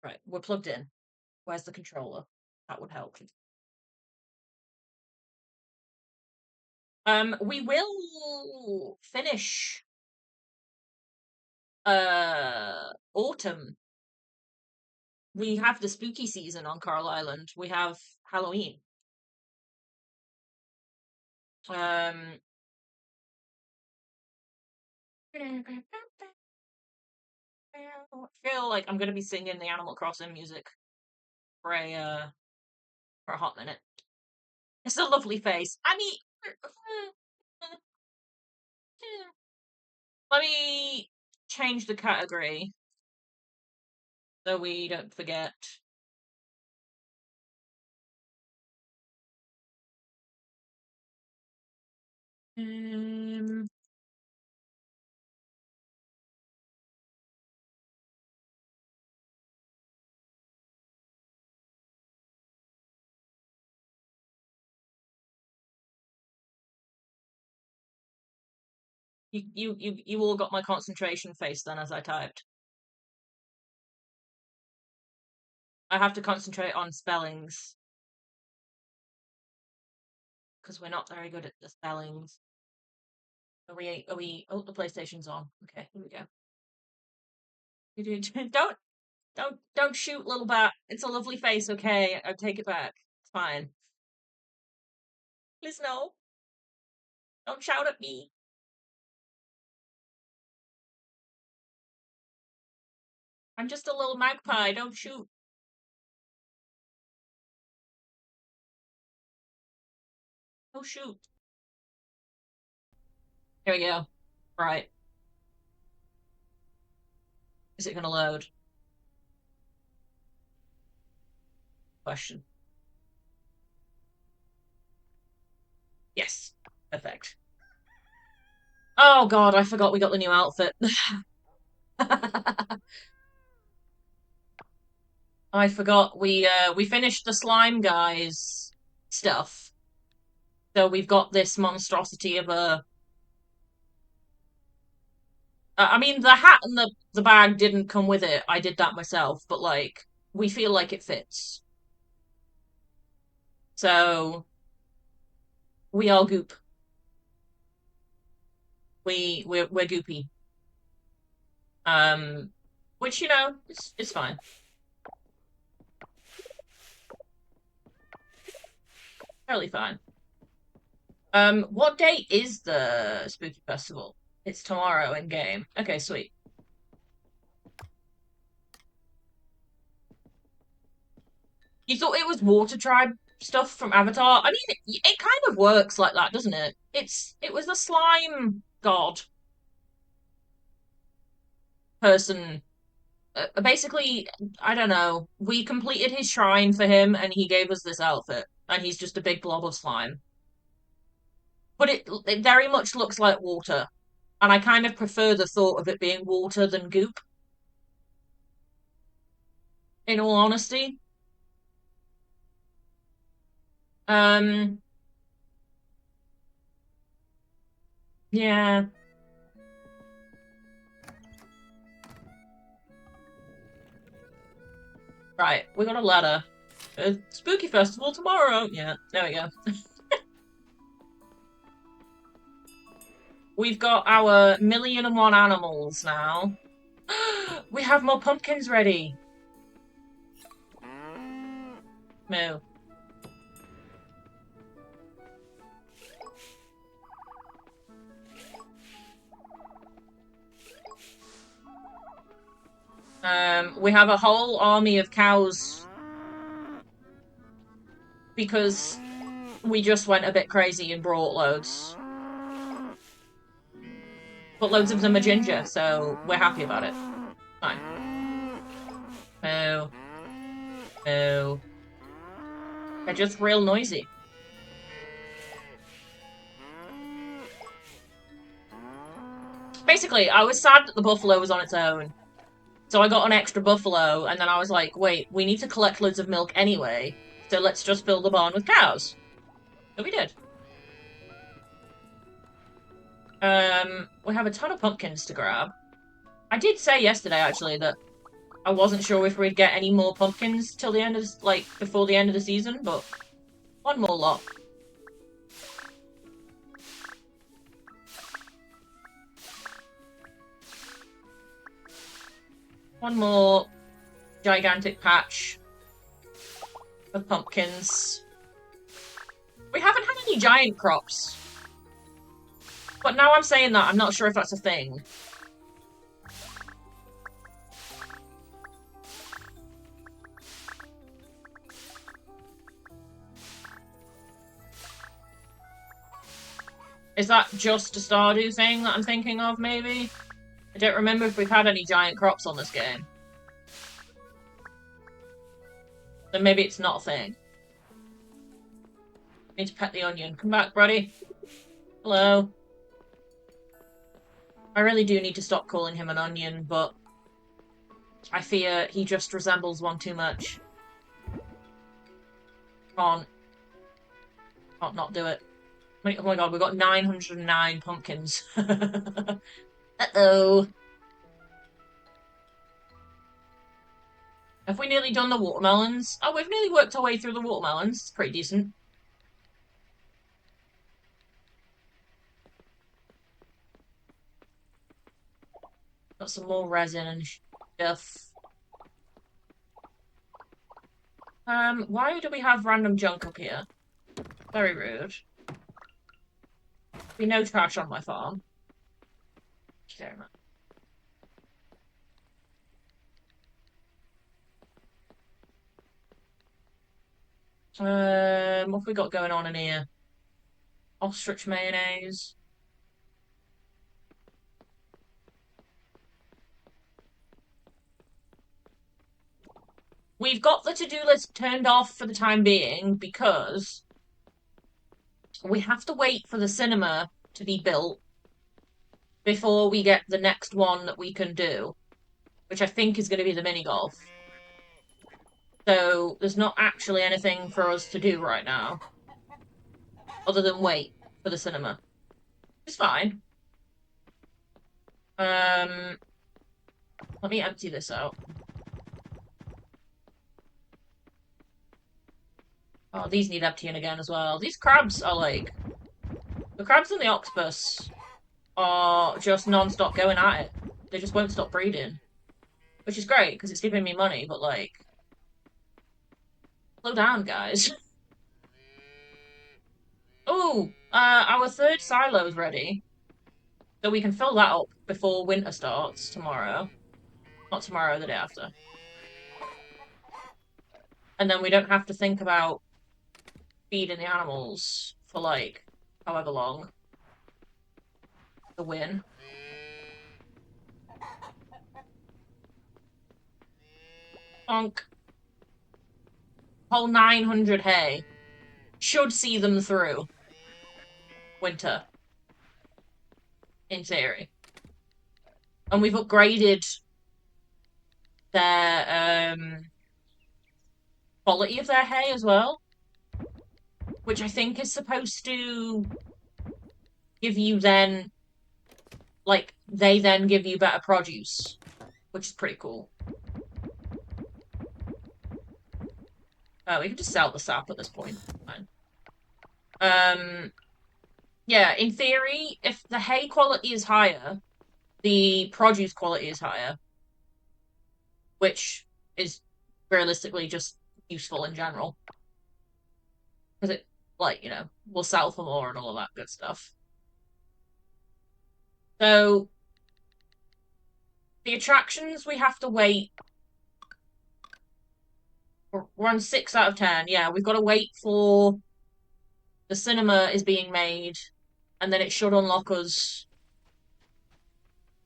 Right, we're plugged in. Where's the controller? That would help. We will finish autumn. We have the spooky season on Coral Island. We have Halloween. Um I feel like I'm gonna be singing the Animal Crossing music for a hot minute. It's a lovely face. I mean, let me change the category so we don't forget. Um, you all got my concentration face then as I typed. I have to concentrate on spellings because we're not very good at the spellings. Are we? Are we? Oh, the PlayStation's on. Okay, here we go. Don't shoot, little bat. It's a lovely face. Okay, I take it back. It's fine. Please no. Don't shout at me. I'm just a little magpie. Don't shoot. Oh shoot. Here we go. Right. Is it gonna load? Question. Yes. Perfect. Oh god, I forgot we got the new outfit. I forgot we finished the slime guys stuff. So we've got this monstrosity of a I mean the hat and the bag didn't come with it. I did that myself, but like we feel like it fits. So we are goop. We're goopy. Um which it's fine. Totally fine. What date is the Spooky Festival? It's tomorrow in game. Okay, sweet. You thought it was Water Tribe stuff from Avatar? I mean, it kind of works like that, doesn't it? It was the slime god person. Basically, I don't know. We completed his shrine for him, and he gave us this outfit, and he's just a big blob of slime. But it very much looks like water, and I kind of prefer the thought of it being water than goop. In all honesty, um, yeah. Right, we got a ladder. Spooky festival tomorrow. Yeah, there we go. We've got our 1,000,001 animals now. We have more pumpkins ready. Moo. We have a whole army of cows because we just went a bit crazy and brought loads. But loads of them are ginger, so we're happy about it. Fine. Moo. Moo. They're just real noisy. Basically, I was sad that the buffalo was on its own. So I got an extra buffalo, and then I was like, wait, we need to collect loads of milk anyway, so let's just fill the barn with cows. So we did. We have a ton of pumpkins to grab. I did say yesterday, actually, that I wasn't sure if we'd get any more pumpkins till the end of, like, before the end of the season, but one more lot. One more gigantic patch of pumpkins. We haven't had any giant crops. But now I'm saying that, I'm not sure if that's a thing. Is that just a Stardew thing that I'm thinking of, maybe? I don't remember if we've had any giant crops on this game. Then maybe it's not a thing. Need to pet the onion. Come back, buddy. Hello. I really do need to stop calling him an onion, but I fear he just resembles one too much. Can't not do it. Oh my god, we've got 909 pumpkins. Uh-oh. Have we nearly done the watermelons? Oh, we've nearly worked our way through the watermelons. It's pretty decent. Got some more resin and stuff. Why do we have random junk up here? Very rude. Be no trash on my farm. Thank you very much. What have we got going on in here? Ostrich mayonnaise. We've got the to-do list turned off for the time being because we have to wait for the cinema to be built before we get the next one that we can do, which I think is going to be the mini golf. So there's not actually anything for us to do right now other than wait for the cinema. It's fine. Let me empty this out. Oh, these need emptying again as well. These crabs are like... The crabs and the octopus are just non-stop going at it. They just won't stop breeding. Which is great, because it's giving me money, but like... Slow down, guys. Oh, our third silo is ready. So we can fill that up before winter starts tomorrow. Not tomorrow, the day after. And then we don't have to think about feeding the animals for like however long. The win. Bonk. Whole 900 hay should see them through winter. In theory. And we've upgraded their quality of their hay as well. Which I think is supposed to give you then, like, they then give you better produce. Which is pretty cool. We can just sell the sap at this point. Fine. Yeah, in theory, if the hay quality is higher, the produce quality is higher. Which is realistically just useful in general. Because it, like, you know, will sell for more and all of that good stuff. So, the attractions, we have to wait. We're on 6 out of 10. Yeah, we've got to wait for the cinema is being made, and then it should unlock us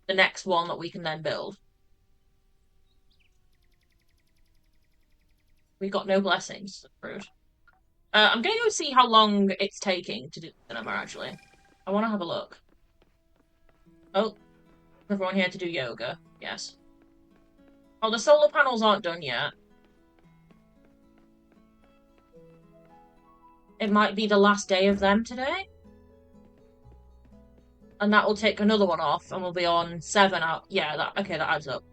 the next one that we can then build. We got no blessings. Rude. I'm gonna go see how long it's taking to do the cinema, actually. I want to have a look. Oh, everyone here to do yoga. Yes. Oh, the solar panels aren't done yet. It might be the last day of them today. And that will take another one off, and we'll be on 7 out. Yeah, okay, that adds up.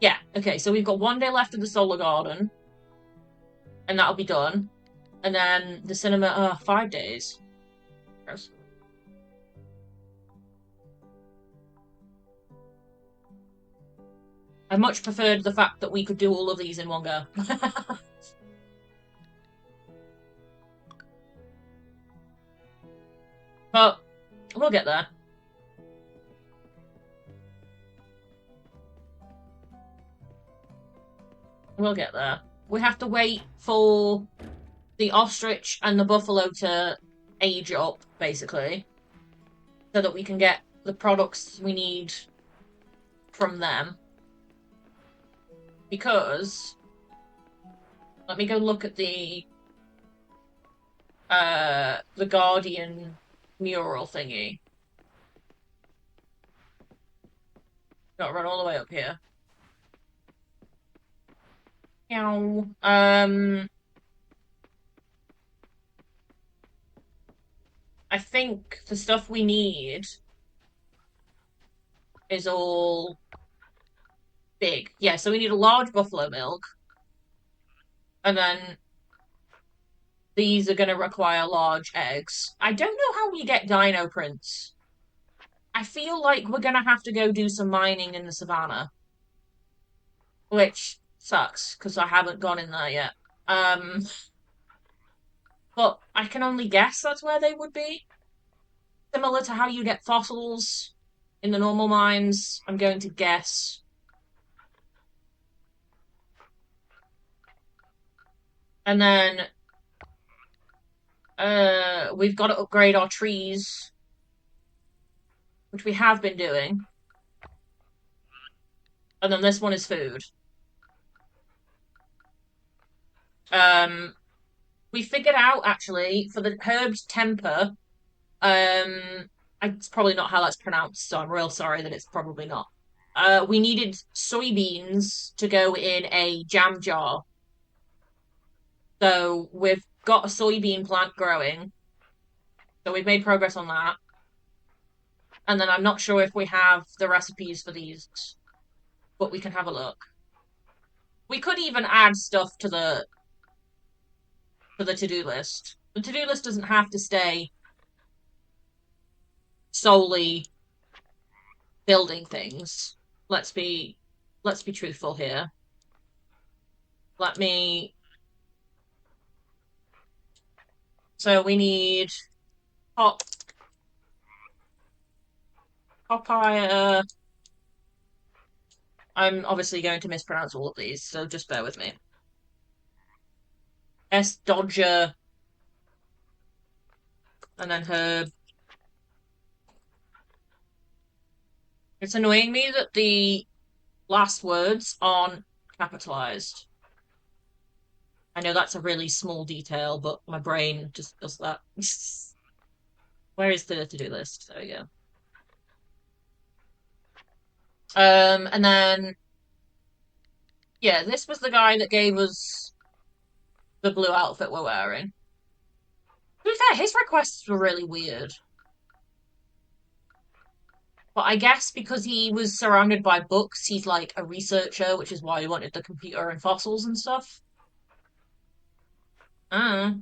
Yeah, okay, so we've got 1 day left of the Solar Garden, and that'll be done. And then the cinema, 5 days. Gross. I much preferred the fact that we could do all of these in one go. But we'll get there. We'll get there. We have to wait for the ostrich and the buffalo to age up, basically, so that we can get the products we need from them. Because let me go look at the Guardian mural thingy. Gotta run all the way up here. Meow. I think the stuff we need is all big. Yeah, so we need a large buffalo milk, and then these are going to require large eggs. I don't know how we get dino prints. I feel like we're going to have to go do some mining in the savannah, which sucks because I haven't gone in there yet. Um, but I can only guess that's where they would be. Similar to how you get fossils in the normal mines, I'm going to guess. And then we've got to upgrade our trees, which we have been doing. And then this one is food. Um, we figured out actually for the herbs temper. It's probably not how that's pronounced, so I'm real sorry that it's probably not. We needed soybeans to go in a jam jar, so we've got a soybean plant growing. So we've made progress on that. And then I'm not sure if we have the recipes for these, but we can have a look. We could even add stuff to the to-do list. The to-do list doesn't have to stay solely building things. Let's be let's be truthful here. Let me So we need hot papaya. I'm obviously going to mispronounce all of these, so just bear with me. S Dodger and then herb. It's annoying me that the last words aren't capitalized. I know that's a really small detail, but my brain just does that. Where is the to-do list? There we go. And then yeah, this was the guy that gave us the blue outfit we're wearing. To be fair, his requests were really weird. But I guess because he was surrounded by books, he's like a researcher, which is why he wanted the computer and fossils and stuff. Uh,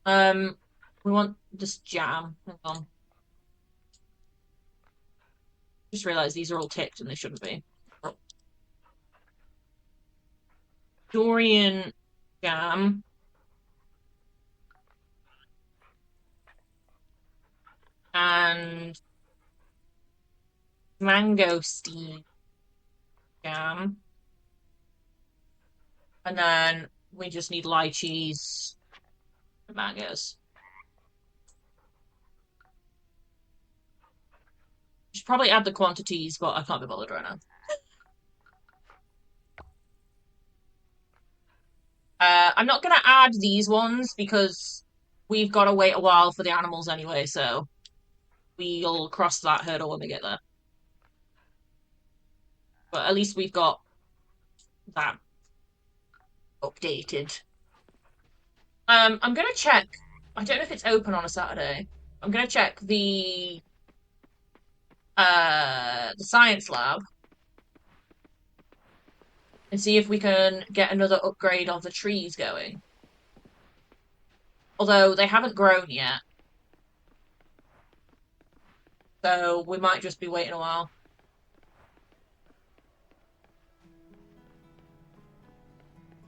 um, we want this jam. Hang on. Just realized these are all ticked and they shouldn't be. Dorian jam and mangosteen jam. And then we just need lychees and mangoes. Should probably add the quantities, but I can't be bothered right now. I'm not gonna add these ones because we've got to wait a while for the animals anyway, so we'll cross that hurdle when we get there. But at least we've got that updated. I'm gonna check. I don't know if it's open on a Saturday. I'm gonna check the the science lab and see if we can get another upgrade of the trees going. Although they haven't grown yet. So we might just be waiting a while.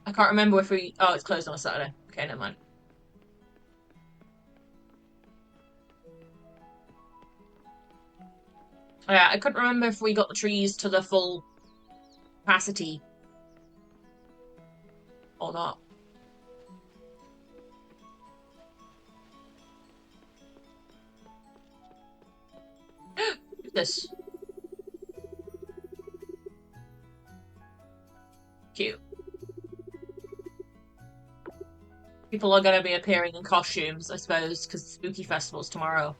I can't remember if we... Oh, it's closed on a Saturday. Okay, never mind. Yeah, I couldn't remember if we got the trees to the full capacity or not. This. Cute. People are going to be appearing in costumes, I suppose, because Spooky Festival's tomorrow.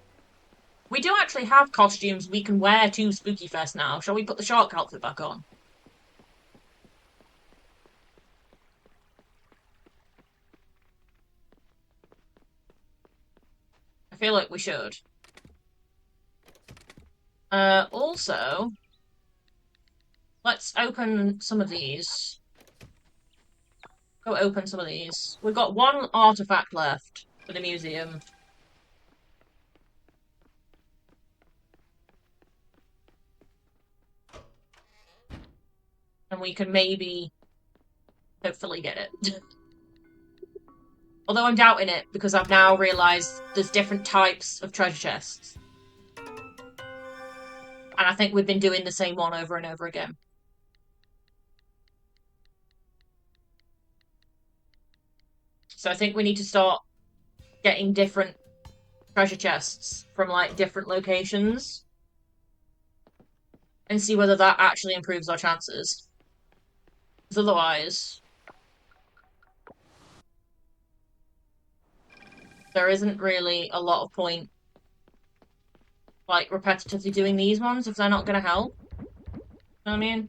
We do actually have costumes we can wear to Spooky Fest now. Shall we put the shark outfit back on? I feel like we should. Also, let's open some of these. Go open some of these. We've got one artifact left for the museum. And we can maybe, hopefully, get it. Although I'm doubting it, because I've now realised there's different types of treasure chests. And I think we've been doing the same one over and over again. So I think we need to start getting different treasure chests from, like, different locations. And see whether that actually improves our chances. Because otherwise... there isn't really a lot of point, like, repetitively doing these ones if they're not going to help. You know what I mean?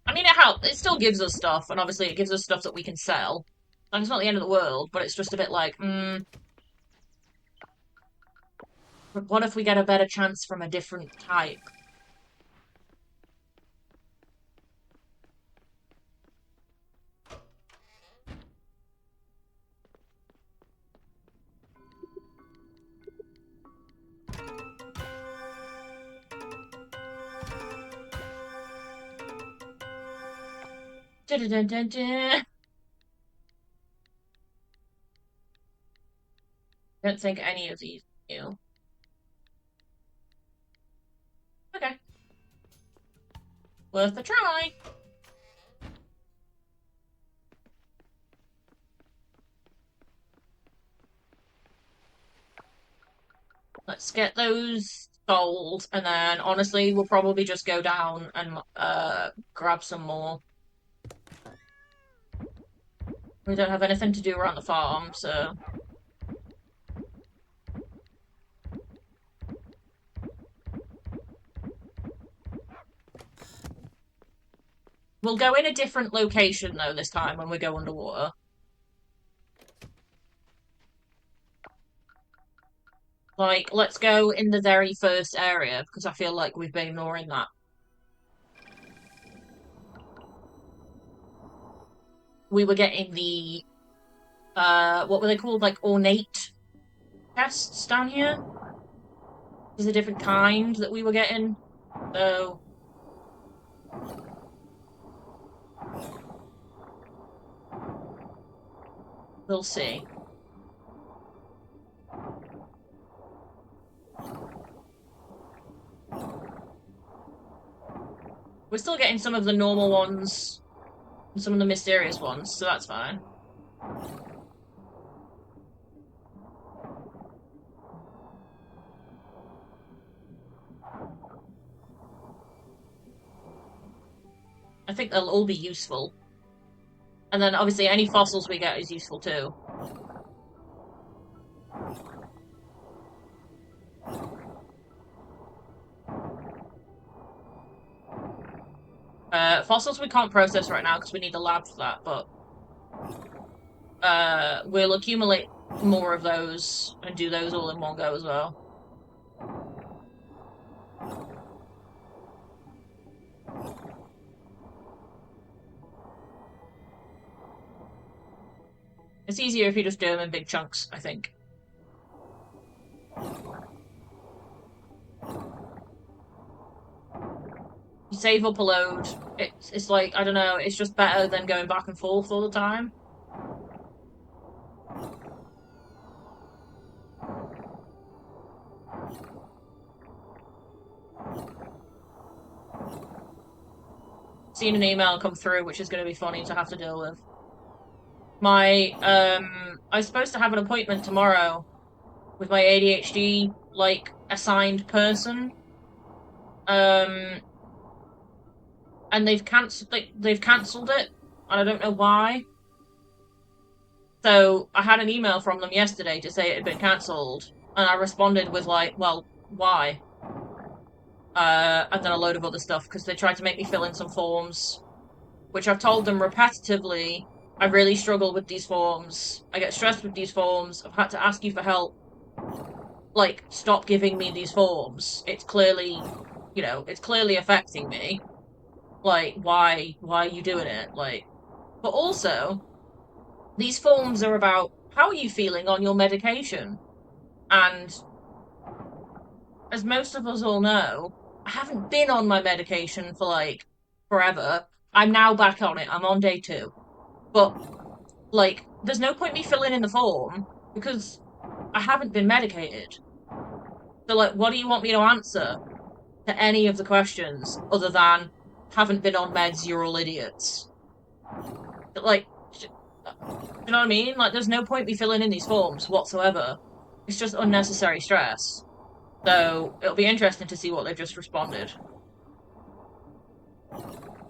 I mean, it helps. It still gives us stuff, and obviously it gives us stuff that we can sell. And it's not the end of the world, but it's just a bit like, but what if we get a better chance from a different type? Dun -dun -dun -dun. I don't think any of these do. Okay. Worth a try. Let's get those sold, and then honestly, we'll probably just go down and grab some more. We don't have anything to do around the farm, so... we'll go in a different location, though, this time when we go underwater. Like, let's go in the very first area, because I feel like we've been ignoring that. We were getting the, what were they called? Like, ornate chests down here? There's a different kind that we were getting, so... we'll see. We're still getting some of the normal ones and some of the mysterious ones, so that's fine. I think they'll all be useful. And then obviously any fossils we get is useful too. Fossils we can't process right now because we need a lab for that, but we'll accumulate more of those and do those all in one go as well. It's easier if you just do them in big chunks, I think. You save up a load. It's like, I don't know, it's just better than going back and forth all the time. Seen an email come through, which is going to be funny to have to deal with. I was supposed to have an appointment tomorrow with my ADHD, like, assigned person. Um, and they've cancelled it, and I don't know why. So I had an email from them yesterday to say it had been cancelled, and I responded with like, well, why? And then a load of other stuff because they tried to make me fill in some forms, which I've told them repetitively. I really struggle with these forms. I get stressed with these forms. I've had to ask you for help. Like, stop giving me these forms. It's clearly, it's clearly affecting me. Like, why are you doing it? Like, but also, these forms are about how are you feeling on your medication? And as most of us all know, I haven't been on my medication for like forever. I'm now back on it. I'm on day 2. But like, there's no point me filling in the form because I haven't been medicated. So like, what do you want me to answer to any of the questions other than haven't been on meds, you're all idiots? Like, do you know what I mean? Like, there's no point me filling in these forms whatsoever. It's just unnecessary stress. So it'll be interesting to see what they've just responded.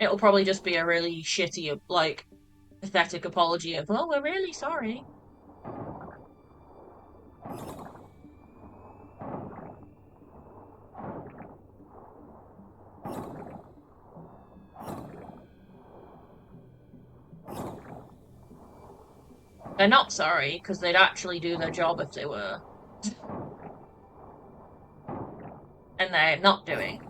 It'll probably just be a really shitty, like, pathetic apology of, oh, we're really sorry. They're not sorry, because they'd actually do their job if they were. And they're not doing.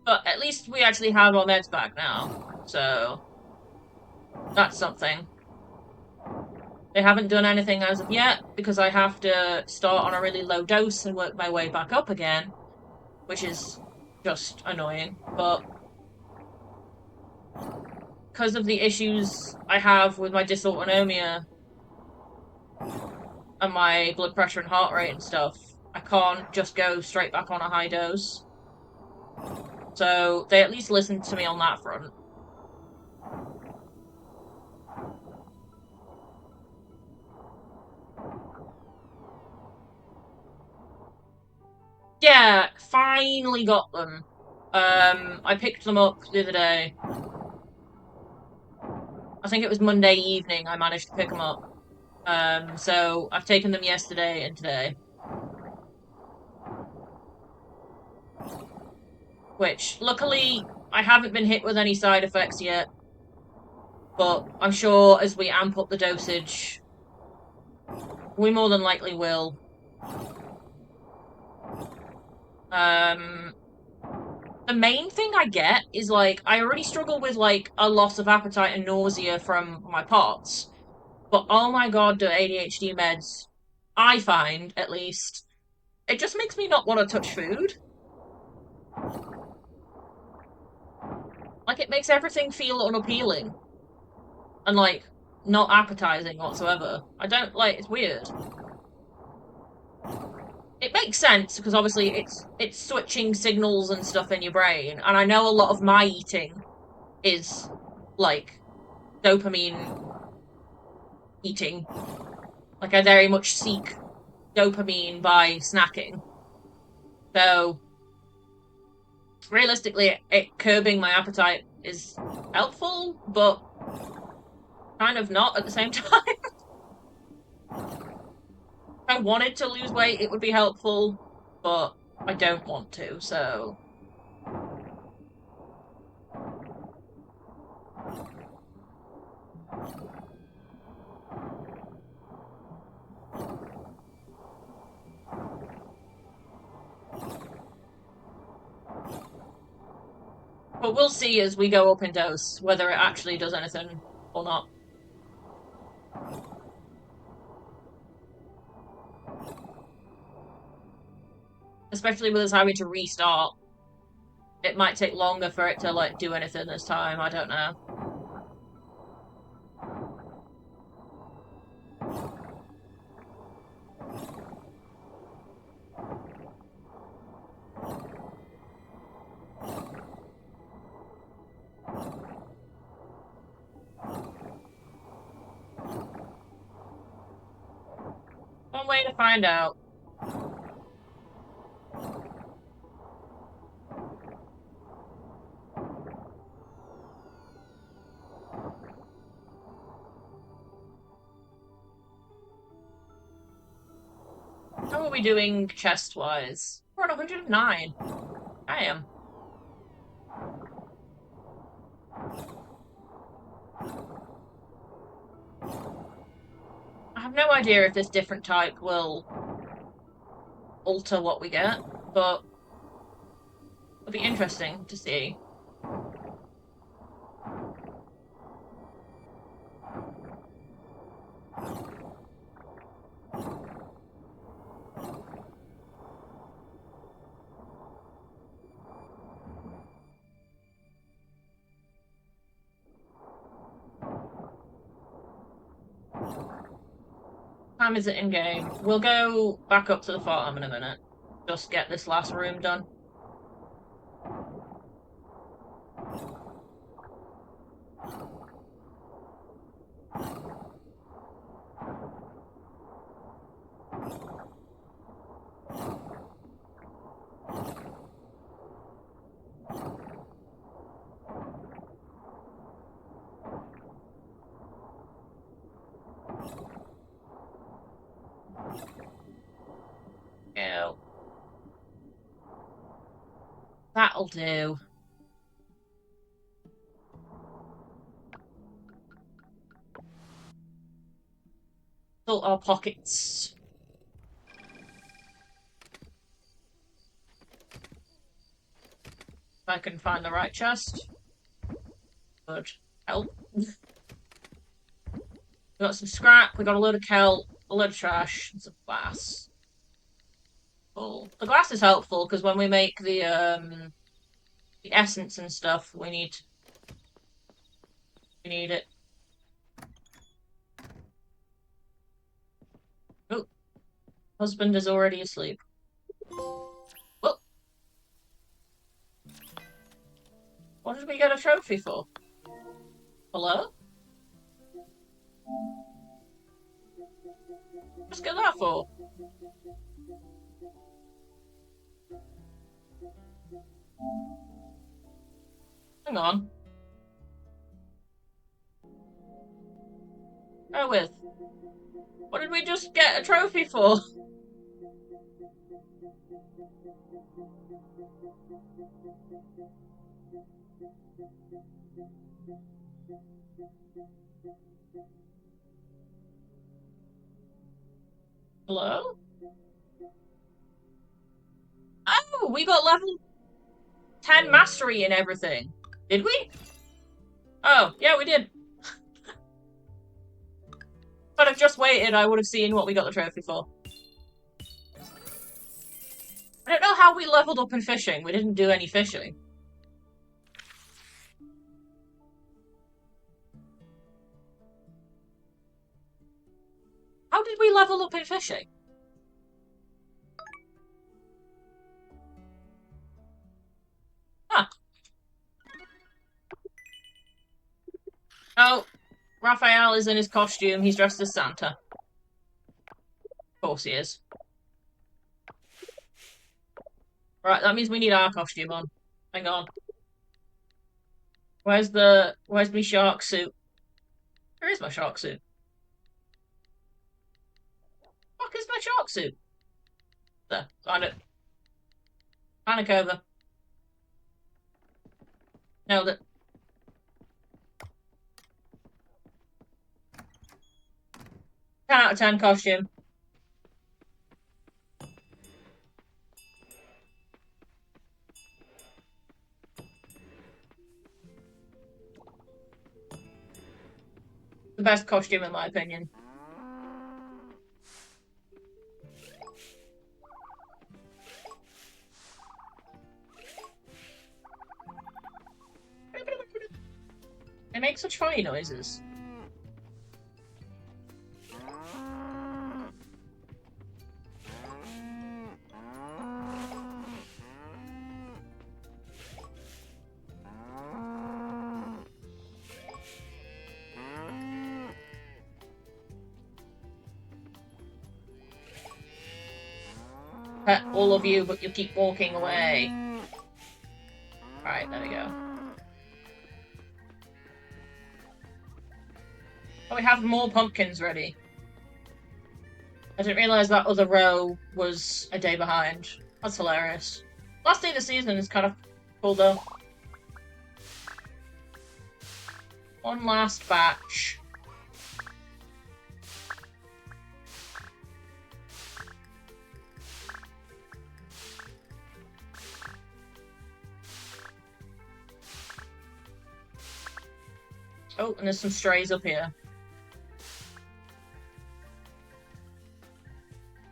But at least we actually have our meds back now. So, that's something. They haven't done anything as of yet, because I have to start on a really low dose and work my way back up again, which is just annoying. But because of the issues I have with my dysautonomia and my blood pressure and heart rate and stuff, I can't just go straight back on a high dose. So they at least listened to me on that front. Yeah, finally got them. I picked them up the other day. I think it was Monday evening I managed to pick them up. So I've taken them yesterday and today. Which, luckily, I haven't been hit with any side effects yet. But I'm sure as we amp up the dosage, we more than likely will. The main thing I get is, like, I already struggle with, like, a loss of appetite and nausea from my POTS. But oh my god, the ADHD meds, I find, at least, it just makes me not want to touch food. Like, it makes everything feel unappealing. And, like, not appetizing whatsoever. I don't, like, it's weird. It makes sense, because obviously it's switching signals and stuff in your brain, and I know a lot of my eating is, like, dopamine eating. Like, I very much seek dopamine by snacking. So, realistically, it curbing my appetite is helpful, but kind of not at the same time. If I wanted to lose weight, it would be helpful, but I don't want to, so. But we'll see as we go up in dose whether it actually does anything or not. Especially with us having to restart. It might take longer for it to, like, do anything this time. I don't know. One way to find out. How are we doing chest-wise? We're at 109. I am. I have no idea if this different type will alter what we get, but it'll be interesting to see. Time is it in game? We'll go back up to the farm in a minute. Just get this last room done. Go. That'll do. Fill our pockets. If I can find the right chest. Good. Help. We got some scrap, we got a load of kelp, a load of trash, and some glass. Cool. The glass is helpful because when we make the essence and stuff, we need it. Oh, husband is already asleep. Well, what did we get a trophy for? Hello? What's get that for? Hang on. Go with. What did we just get a trophy for? Hello? Oh, we got level 10 mastery and everything. Did we? Oh, yeah, we did. But I've just waited, I would have seen what we got the trophy for. I don't know how we leveled up in fishing. We didn't do any fishing. How did we level up in fishing? Huh. Oh, Raphael is in his costume. He's dressed as Santa. Of course he is. Right, that means we need our costume on. Hang on. Where's my shark suit? Where is my shark suit? Fuck is my shark suit? There, find it. Panic over. Nailed it. 10 out of 10 costume. The best costume in my opinion. They make such funny noises. Pet all of you, but you keep walking away. Right, there we go. Oh, we have more pumpkins ready. I didn't realise that other row was a day behind. That's hilarious. Last day of the season is kind of cool though. One last batch. Oh, and there's some strays up here.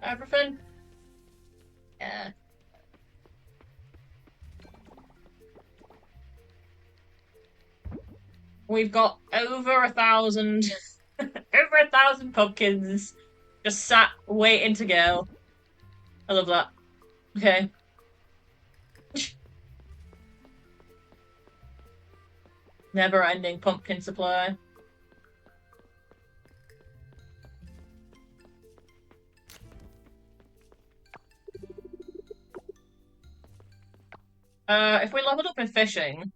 Everything? Yeah. We've got over 1,000, over 1,000 pumpkins just sat waiting to go. I love that. Okay. Never-ending pumpkin supply. If we leveled up in fishing...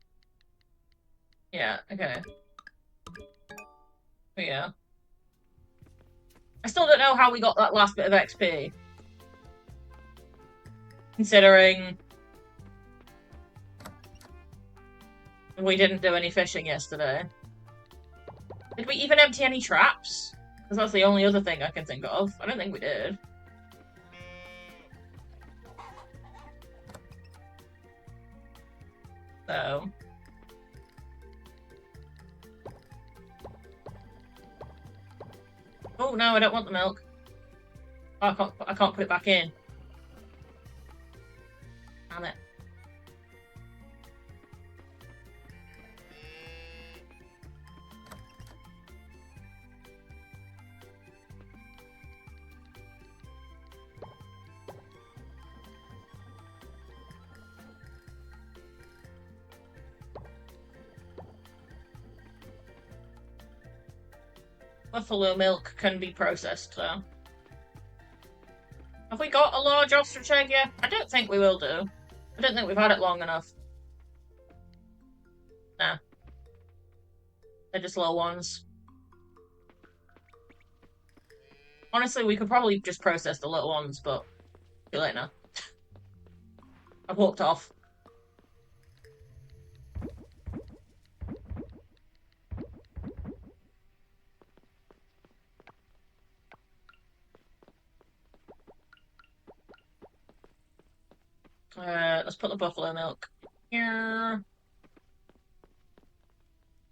Yeah, okay. Yeah. I still don't know how we got that last bit of XP. Considering we didn't do any fishing yesterday. Did we even empty any traps? Because that's the only other thing I can think of. I don't think we did. So... Oh no, I don't want the milk. Oh, I can't put it back in. Damn it. Buffalo milk can be processed, though. Have we got a large ostrich egg yet? I don't think we will do. I don't think we've had it long enough. Nah. They're just little ones. Honestly, we could probably just process the little ones, but too late now. I've walked off. Let's put the buffalo milk here.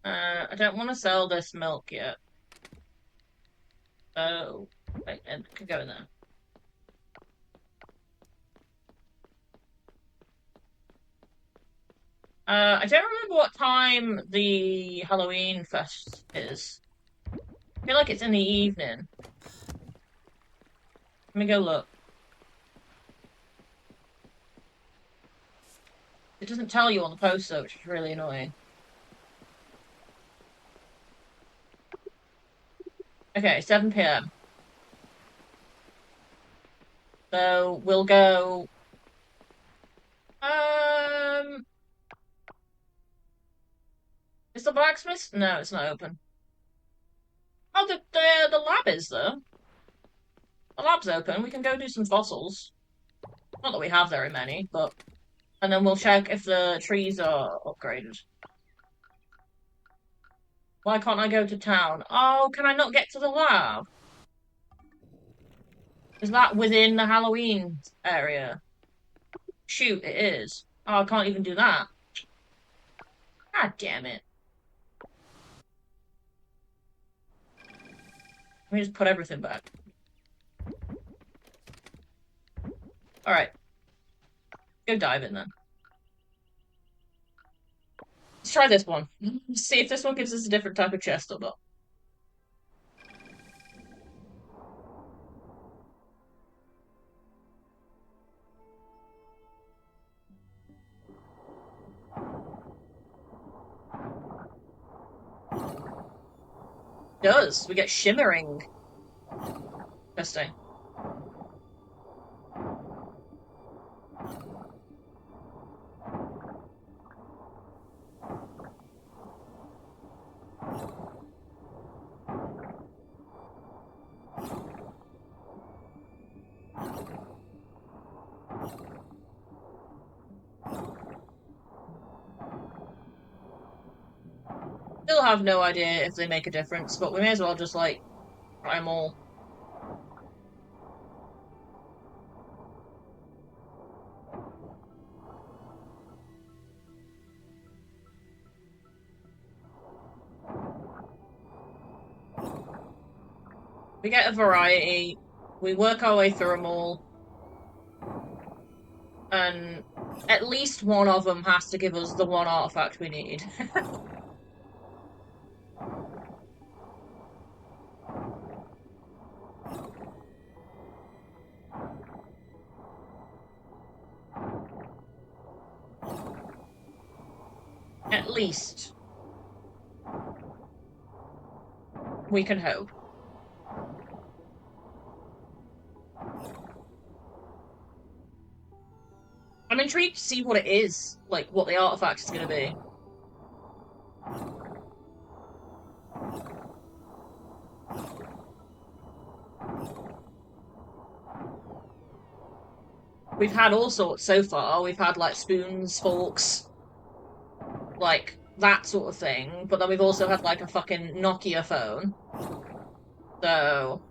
I don't want to sell this milk yet. So, wait, it could go in there. I don't remember what time the Halloween fest is. I feel like it's in the evening. Let me go look. It doesn't tell you on the poster, which is really annoying. Okay, 7 p.m. So we'll go. Um. Is the blacksmith? No, it's not open. Oh, the lab is though. The lab's open. We can go do some fossils. Not that we have very many, but and then we'll check if the trees are upgraded. Why can't I go to town? Oh, can I not get to the lab? Is that within the Halloween area? Shoot, it is. Oh, I can't even do that. God damn it. Let me just put everything back. Alright. Go dive in then. Let's try this one. See if this one gives us a different type of chest or not. It does. We get shimmering. Interesting. Still have no idea if they make a difference, but we may as well just, like, try them all. We get a variety, we work our way through them all, and at least one of them has to give us the one artifact we need. At least. We can hope. I'm intrigued to see what it is, like, what the artifact is going to be. We've had all sorts so far. We've had, like, spoons, forks, like, that sort of thing. But then we've also had, like, a fucking Nokia phone. So...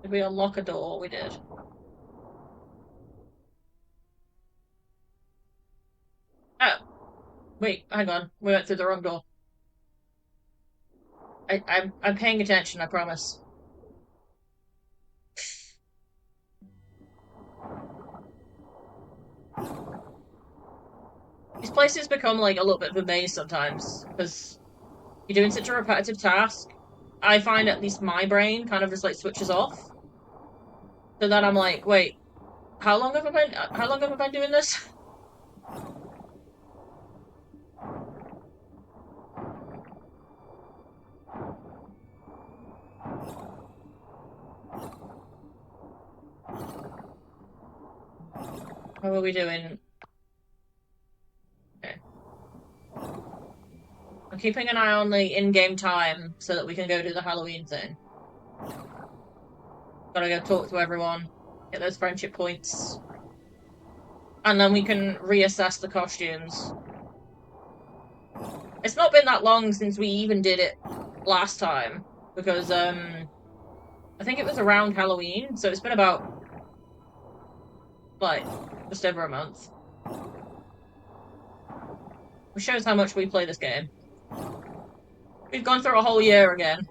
Did we unlock a door? We did. Oh, wait, hang on. We went through the wrong door. I'm paying attention, I promise. These places become, like, a little bit of a maze sometimes, because you're doing such a repetitive task. I find at least my brain kind of just, like, switches off. So then I'm like, wait, how long have I been doing this? How are we doing? Okay. I'm keeping an eye on the in-game time so that we can go do the Halloween thing. Gotta go talk to everyone, get those friendship points. And then we can reassess the costumes. It's not been that long since we even did it last time, because, I think it was around Halloween, so it's been about, like, just over a month. Which shows how much we play this game. We've gone through a whole year again.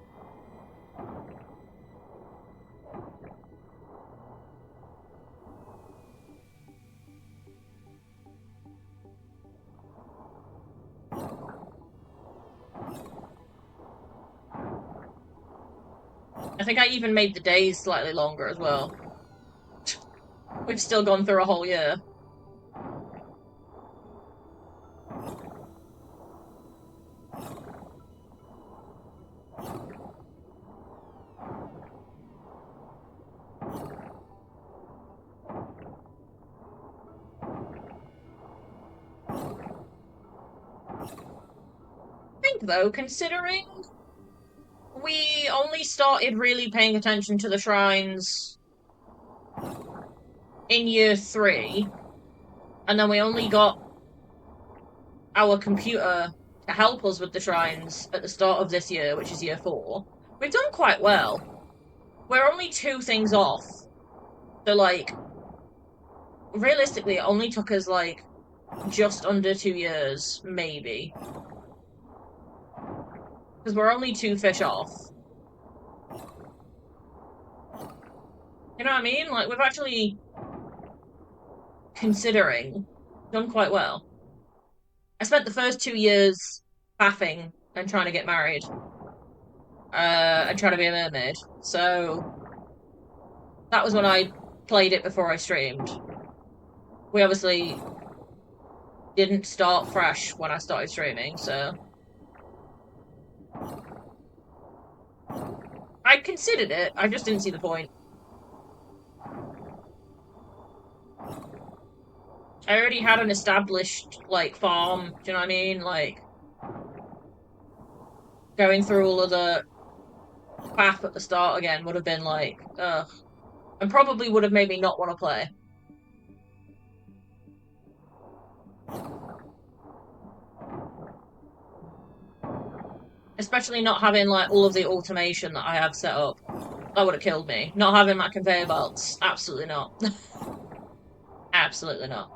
think I even made the days slightly longer as well. We've still gone through a whole year. I think though, considering we only started really paying attention to the shrines in year 3, and then we only got our computer to help us with the shrines at the start of this year, which is year 4. We've done quite well. We're only 2 things off. So, like, realistically, it only took us, like, just under 2 years, maybe. Because we're only 2 fish off. You know what I mean? Like, we've actually, considering, done quite well. I spent the first 2 years faffing and trying to get married, and trying to be a mermaid. So, that was when I played it before I streamed. We obviously didn't start fresh when I started streaming, so I considered it. I just didn't see the point. I already had an established like farm. Do you know what I mean? Like going through all of the faff at the start again would have been like, ugh, and probably would have made me not want to play. Especially not having like all of the automation that I have set up. That would have killed me. Not having my conveyor belts. Absolutely not. Absolutely not.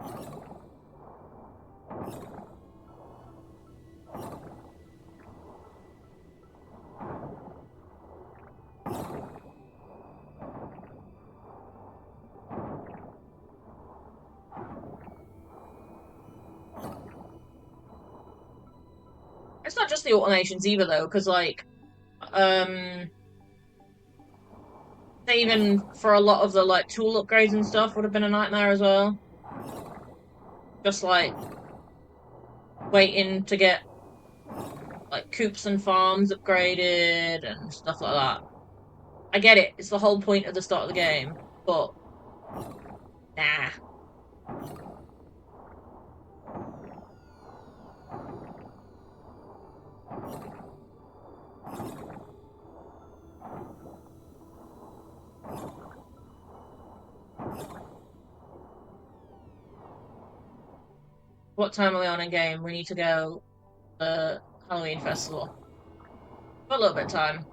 It's not just the automations either though, because like um even for a lot of the like tool upgrades and stuff would have been a nightmare as well. Just like waiting to get like coops and farms upgraded and stuff like that. I get it, it's the whole point of the start of the game, but nah. What time are we on in game? We need to go to the Halloween festival. Got a little bit of time.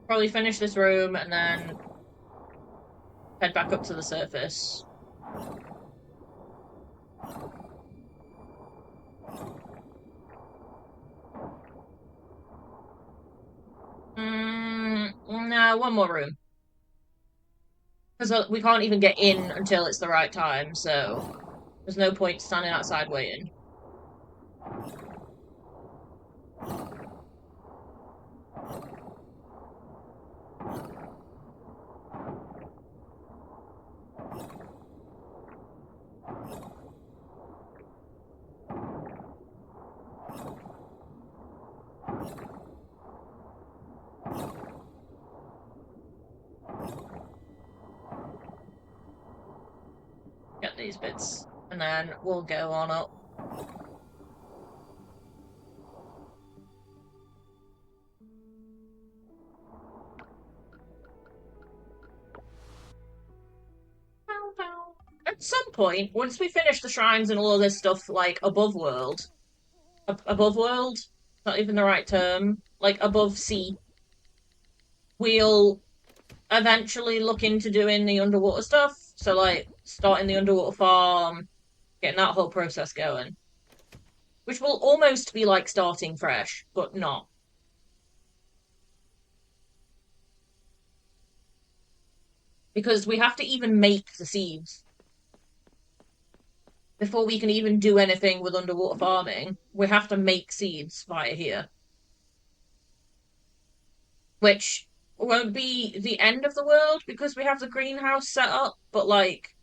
Probably finish this room and then head back up to the surface. No, one more room. Because we can't even get in until it's the right time, so there's no point standing outside waiting. Get these bits, and then we'll go on up. At some point, once we finish the shrines and all of this stuff, like above world, not even the right term, like above sea, we'll eventually look into doing the underwater stuff. So, like, starting the underwater farm, getting that whole process going. Which will almost be like starting fresh, but not. because we have to even make the seeds before we can even do anything with underwater farming. We have to make seeds via here, which won't be the end of the world because we have the greenhouse set up, but like,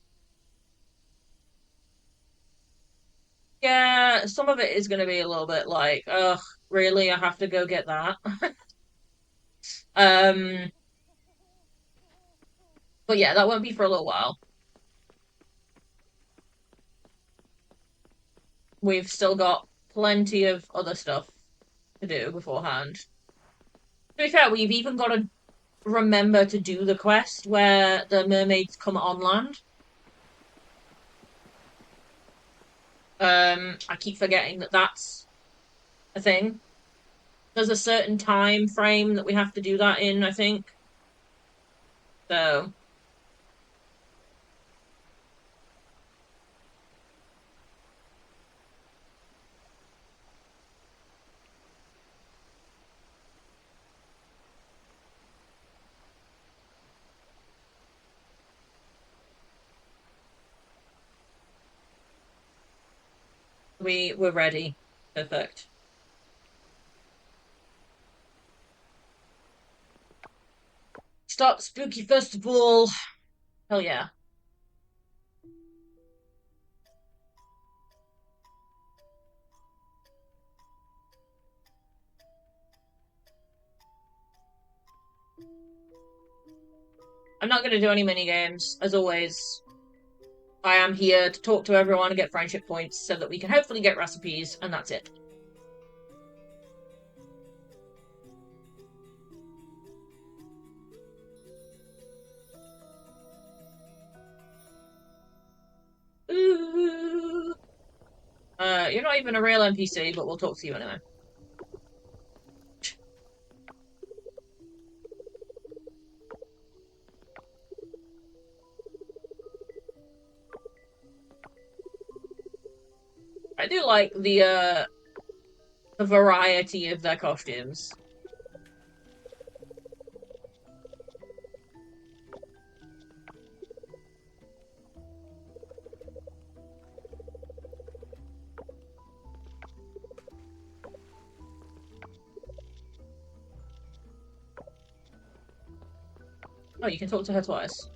yeah, some of it is going to be a little bit like, ugh, really, I have to go get that. um, but yeah, that won't be for a little while. We've still got plenty of other stuff to do beforehand. To be fair, we've even got to remember to do the quest where the mermaids come on land. I keep forgetting that that's a thing. There's a certain time frame that we have to do that in, I think. So we're ready. Perfect. Start spooky festival. Hell yeah. I'm not gonna do any mini games. As always, I am here to talk to everyone and get friendship points so that we can hopefully get recipes, and that's it. Ooh. You're not even a real NPC, but we'll talk to you anyway. I do like the variety of their costumes. Oh, you can talk to her twice.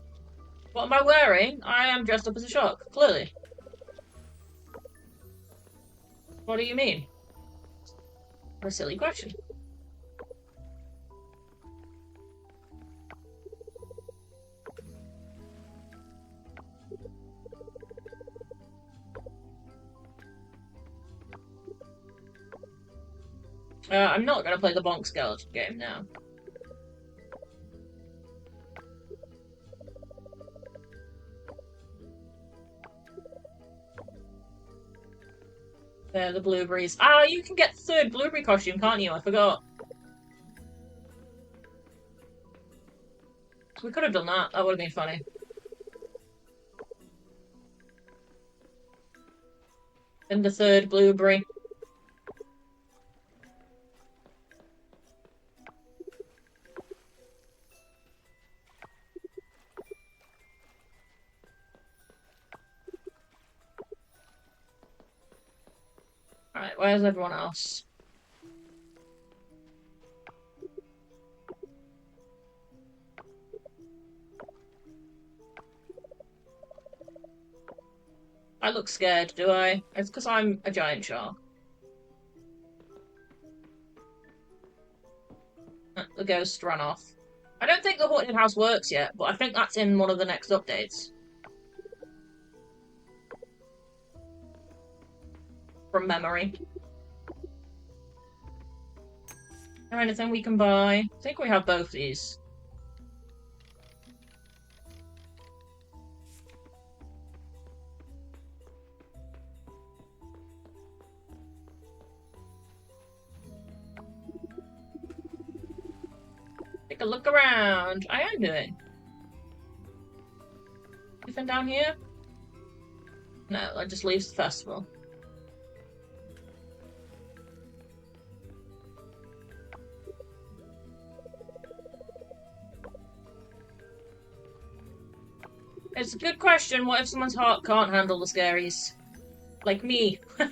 What am I wearing? I am dressed up as a shark, clearly. What do you mean? What a silly question. I'm not gonna play the Bonk Skeleton game now. The blueberries. Ah, you can get the third blueberry costume, can't you? I forgot. We could have done that. That would have been funny. And the third blueberry. Alright, where's everyone else? I look scared, do I? It's because I'm a giant shark. The ghost ran off. I don't think the haunted house works yet, but I think that's in one of the next updates. From memory. Is there anything we can buy? I think we have both these. Take a look around. I am doing. Anything down here? No, that just leaves the festival. It's a good question. What if someone's heart can't handle the scaries? Like me. How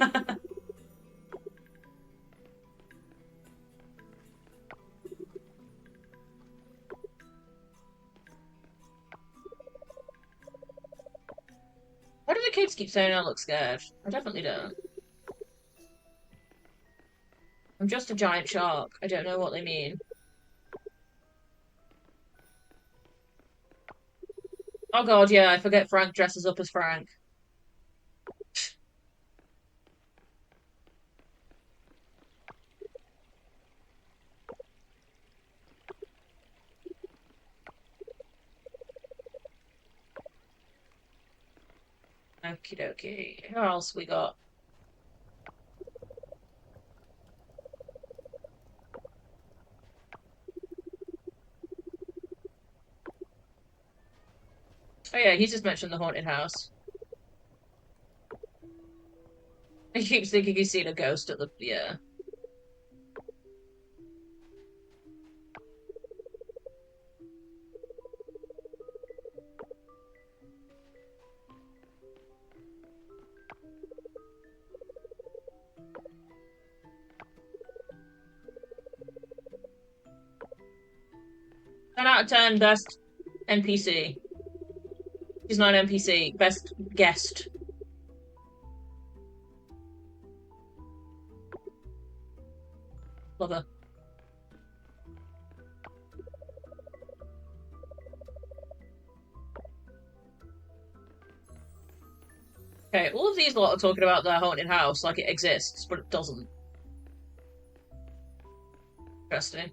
do the kids keep saying I look scared? I definitely don't. I'm just a giant shark. I don't know what they mean. Oh god, yeah, I forget Frank dresses up as Frank. Okie dokie. Who else we got? Oh yeah, he's just mentioned the haunted house. He keeps thinking he's seen a ghost at the yeah. 10 out of 10, best NPC. She's not an NPC, best guest. Love her. Okay, all of these lot are talking about their haunted house like it exists, but it doesn't. Interesting.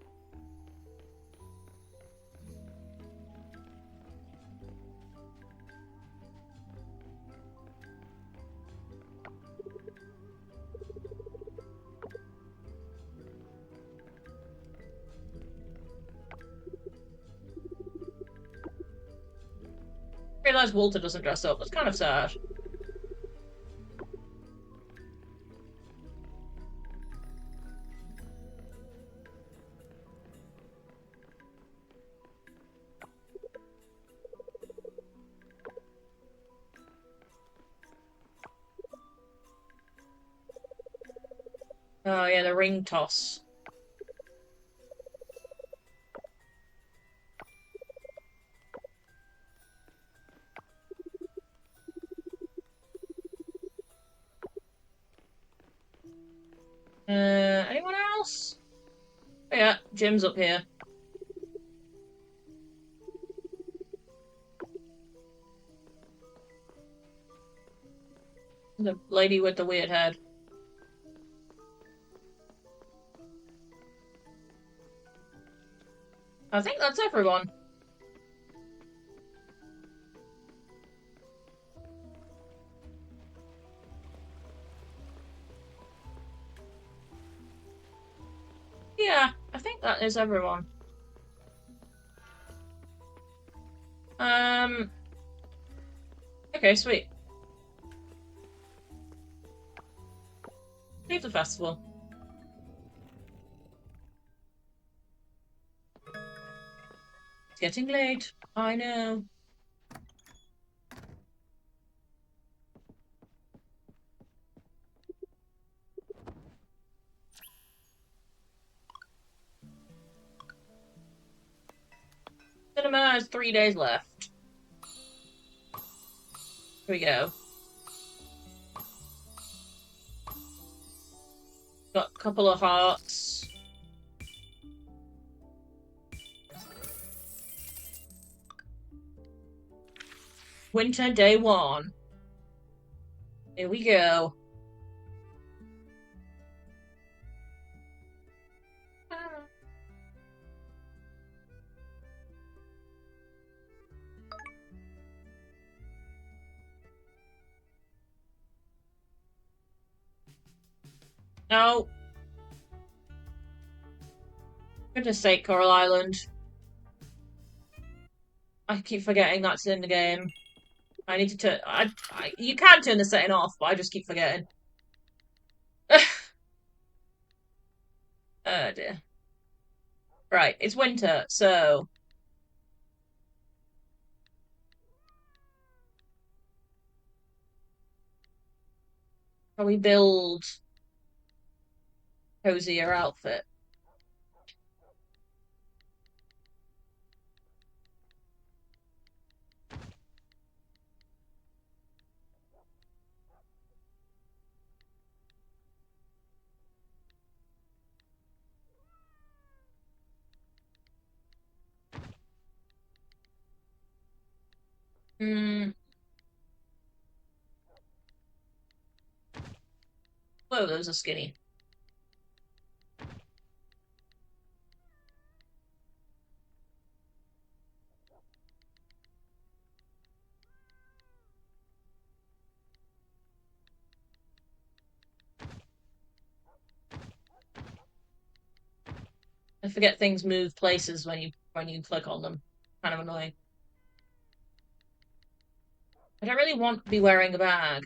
'Realize Walter doesn't dress up. That's kind of sad. Oh yeah, the ring toss. Anyone else? Oh, yeah, Jim's up here. The lady with the weird head. I think that's everyone. Yeah, I think that is everyone. Um, okay, sweet. Leave the festival. It's getting late. I know. Cinema has 3 days left. Here we go. Got a couple of hearts. Winter day 1. Here we go. No. Goodness sake, Coral Island. I keep forgetting that's in the game. I need to turn. You can turn the setting off, but I just keep forgetting. Oh dear. Right, it's winter, so Can we build cozier outfit? Hmm. Whoa, those are skinny. I forget things move places when you click on them. Kind of annoying. I don't really want to be wearing a bag.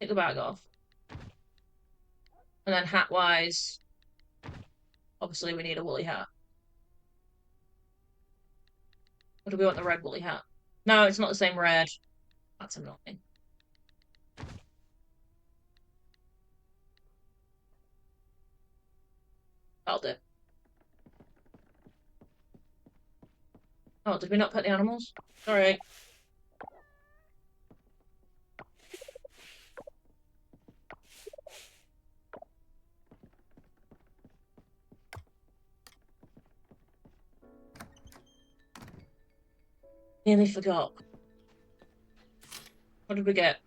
Take the bag off. And then hat wise, obviously we need a woolly hat. Or do we want the red woolly hat? No, it's not the same red. That's annoying. That'll do. Oh, did we not put the animals? Sorry. Nearly forgot. What did we get?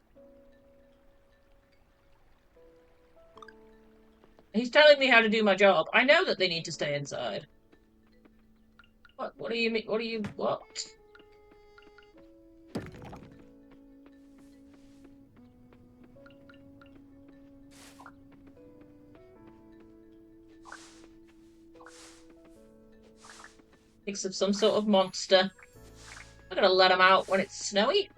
He's telling me how to do my job. I know that they need to stay inside. What do you mean? What? Thinks of some sort of monster. I'm gonna let him out when it's snowy.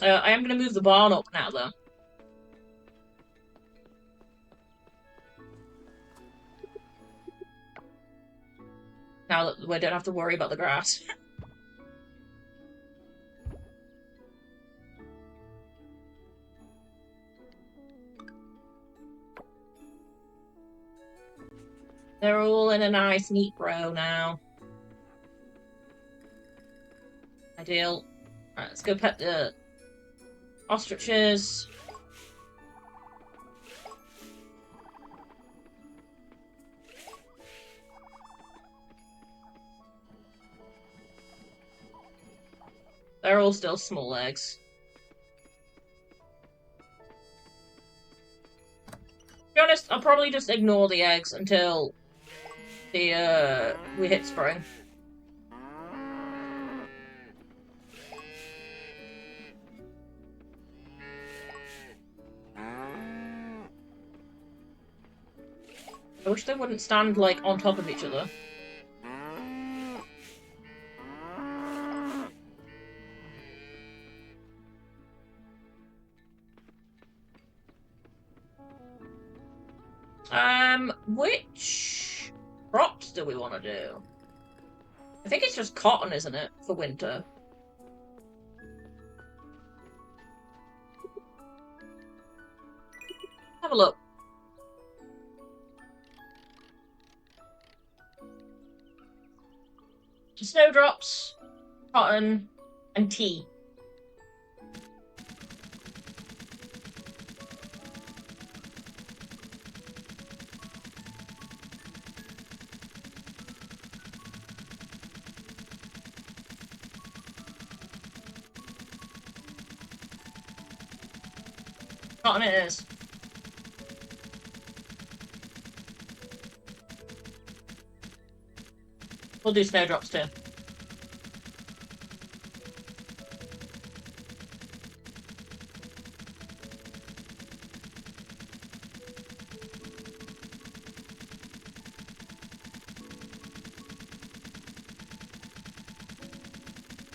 I am gonna move the barn up now, though. Now that we don't have to worry about the grass. They're all in a nice, neat row now. Ideal. Right, let's go pet the ostriches. They're all still small eggs. To be honest, I'll probably just ignore the eggs until we hit spring. I wish they wouldn't stand, like, on top of each other. Which crops do we want to do? I think it's just cotton, isn't it, for winter? Have a look. Snowdrops, cotton, and tea. Cotton it is. We'll do snowdrops too.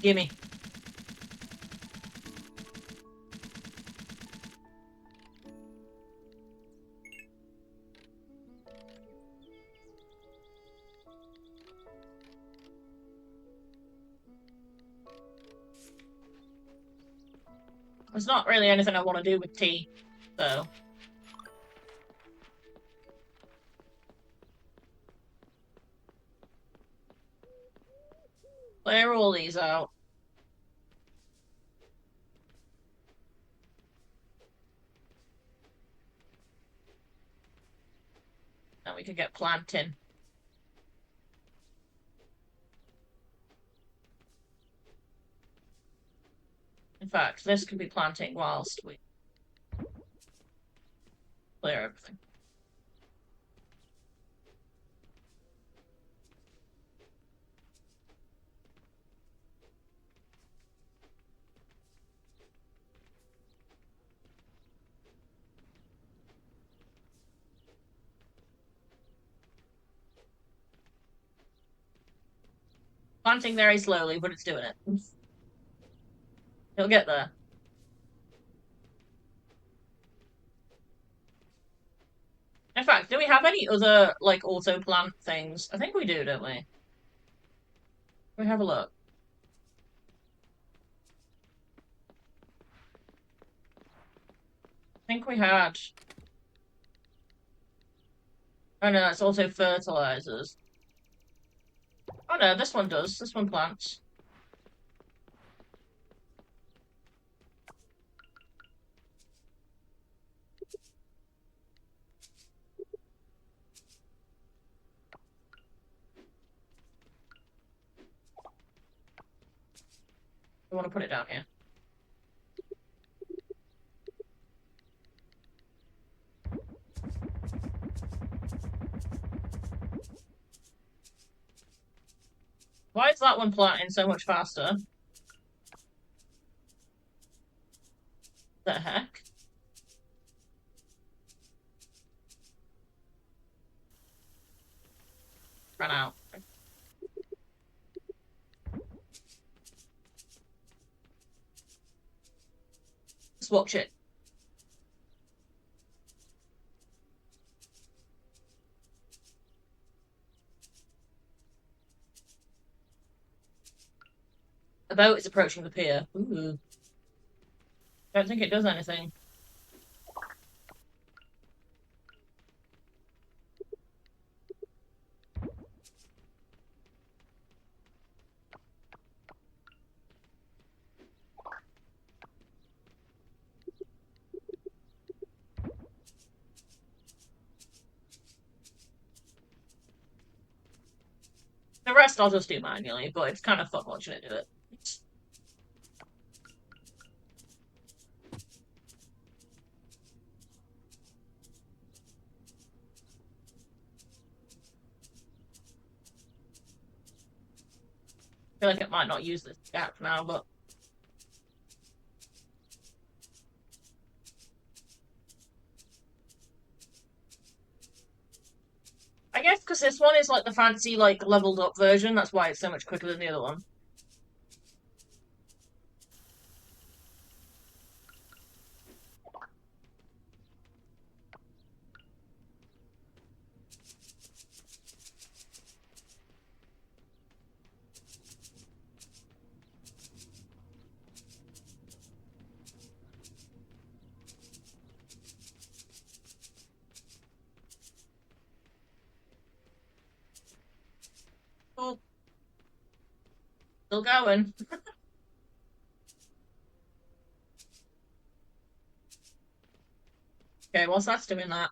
Gimme. There's not really anything I want to do with tea, so clear all these out. And we could get planting. In fact, this could be planting whilst we clear everything. Planting very slowly, but it's doing it. He'll get there. In fact, do we have any other, like, auto plant things? I think we do, don't we? We have a look. I think we had. Oh no, it's also fertilizers. Oh no, this one does. This one plants. I want to put it down here. Why is that one planting so much faster? The heck? Ran out. Let's watch it. A boat is approaching the pier. Ooh. Don't think it does anything. The rest I'll just do manually, but it's kind of fun watching it do it. I feel like it might not use this gap now, but I guess because this one is like the fancy, like leveled up version, that's why it's so much quicker than the other one. Cool. Still going. Okay, whilst that's doing that,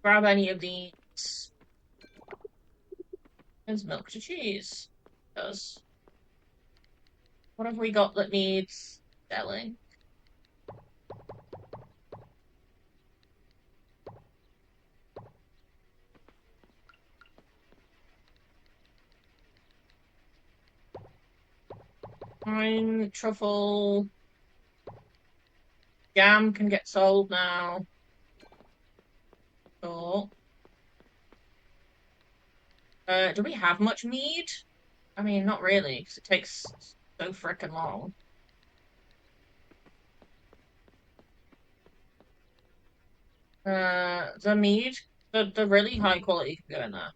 grab any of these. There's milk to cheese. Because what have we got that needs selling? Pine, truffle, jam can get sold now. Cool. Do we have much mead? I mean, not really, because it takes so frickin' long. The mead, the really high quality can go in there.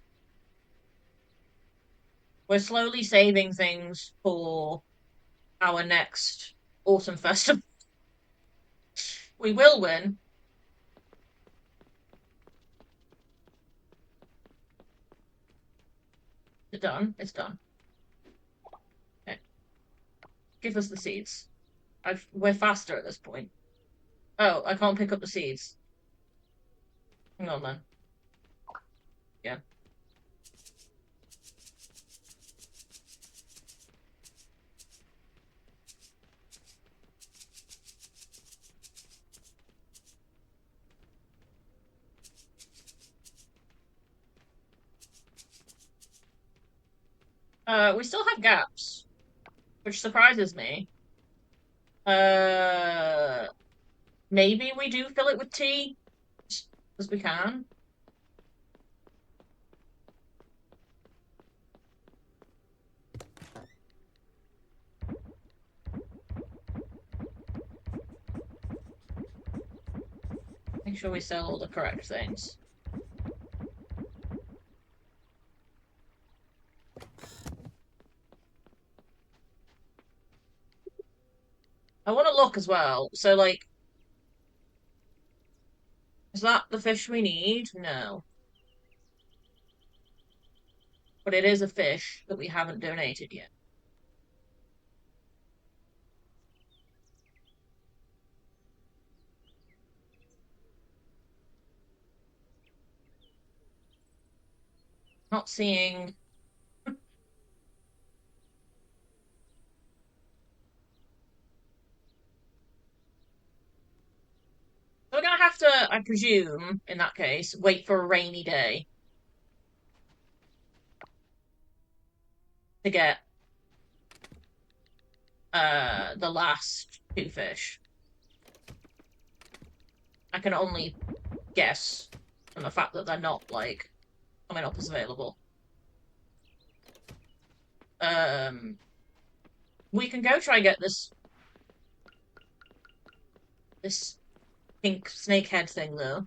We're slowly saving things for our next autumn festival. We will win. It's done. It's done. Okay. Give us the seeds. We're faster at this point. Oh, I can't pick up the seeds. Hang on then. Yeah. We still have gaps, which surprises me. Uh, Maybe we do fill it with tea, as we can. Make sure we sell all the correct things. I want to look as well. So, like, is that the fish we need? No. But it is a fish that we haven't donated yet. Not seeing. We're gonna have to, I presume, in that case, wait for a rainy day to get the last two fish. I can only guess from the fact that they're not like coming up as available. Um, we can go try get this pink snake head thing though.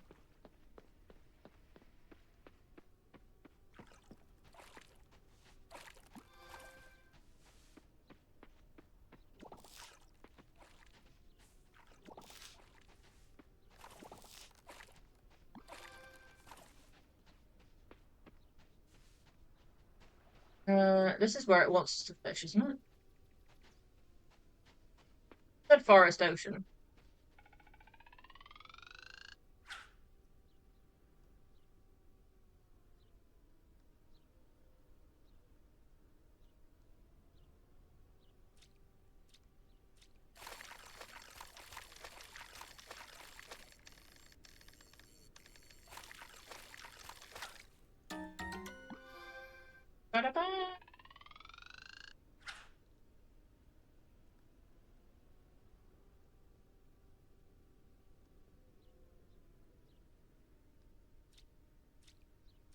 This is where it wants to fish, isn't it? Said forest ocean. Ba-da-ba.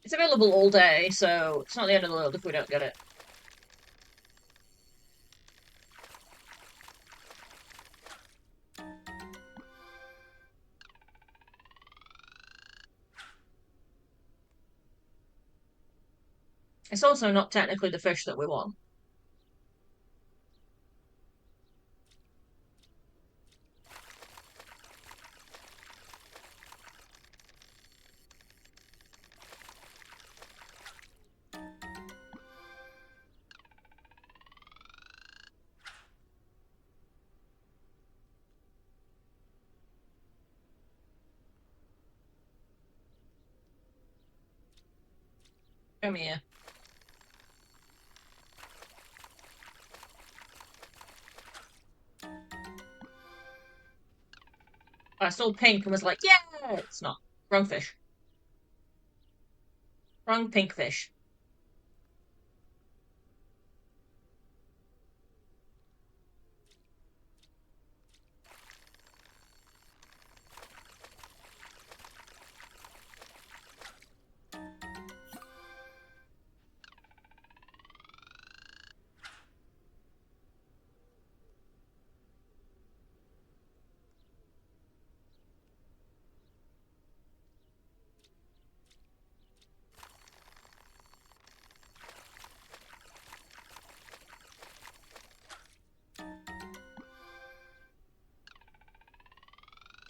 It's available all day, so it's not the end of the world if we don't get it. It's also not technically the fish that we want. Come here. I saw pink and was like, yeah, it's not. Wrong fish. Wrong pink fish.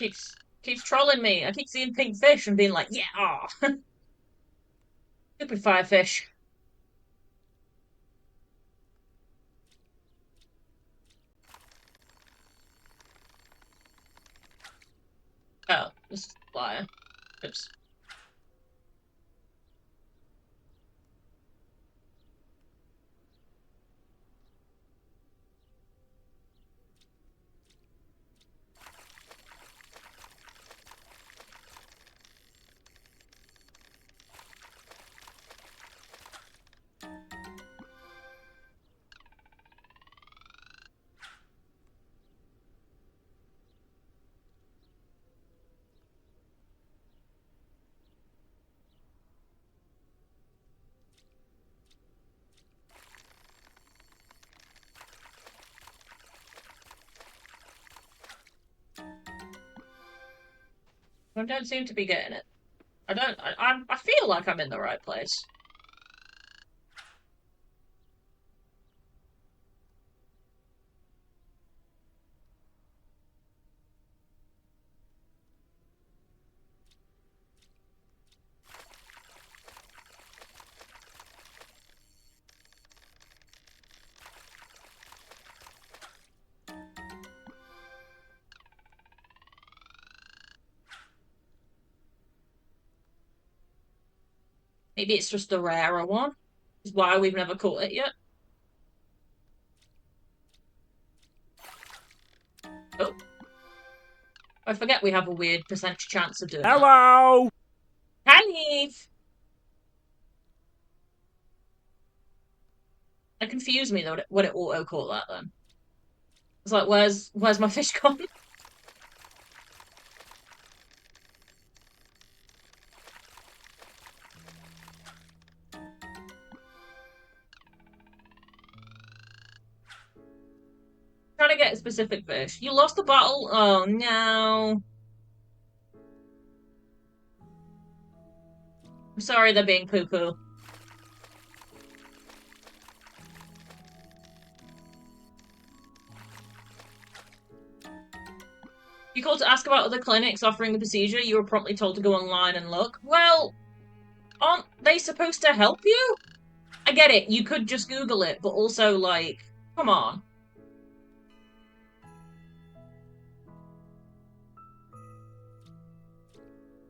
Keeps trolling me. I keep seeing pink fish and being like, yeah, ah, stupid firefish. Oh, this is a liar. Oops. I don't seem to be getting it. I don't. I feel like I'm in the right place. Maybe it's just the rarer one. Is why we've never caught it yet. Oh, I forget we have a weird percentage chance of doing that. Hello! Hi, Heath. It confused me though when it auto caught that. Then it's like, where's my fish gone? Trying to get a specific fish. You lost the battle. Oh no. I'm sorry they're being poo poo. You called to ask about other clinics offering the procedure. You were promptly told to go online and look. Well, aren't they supposed to help you? I get it. You could just Google it, but also, like, come on.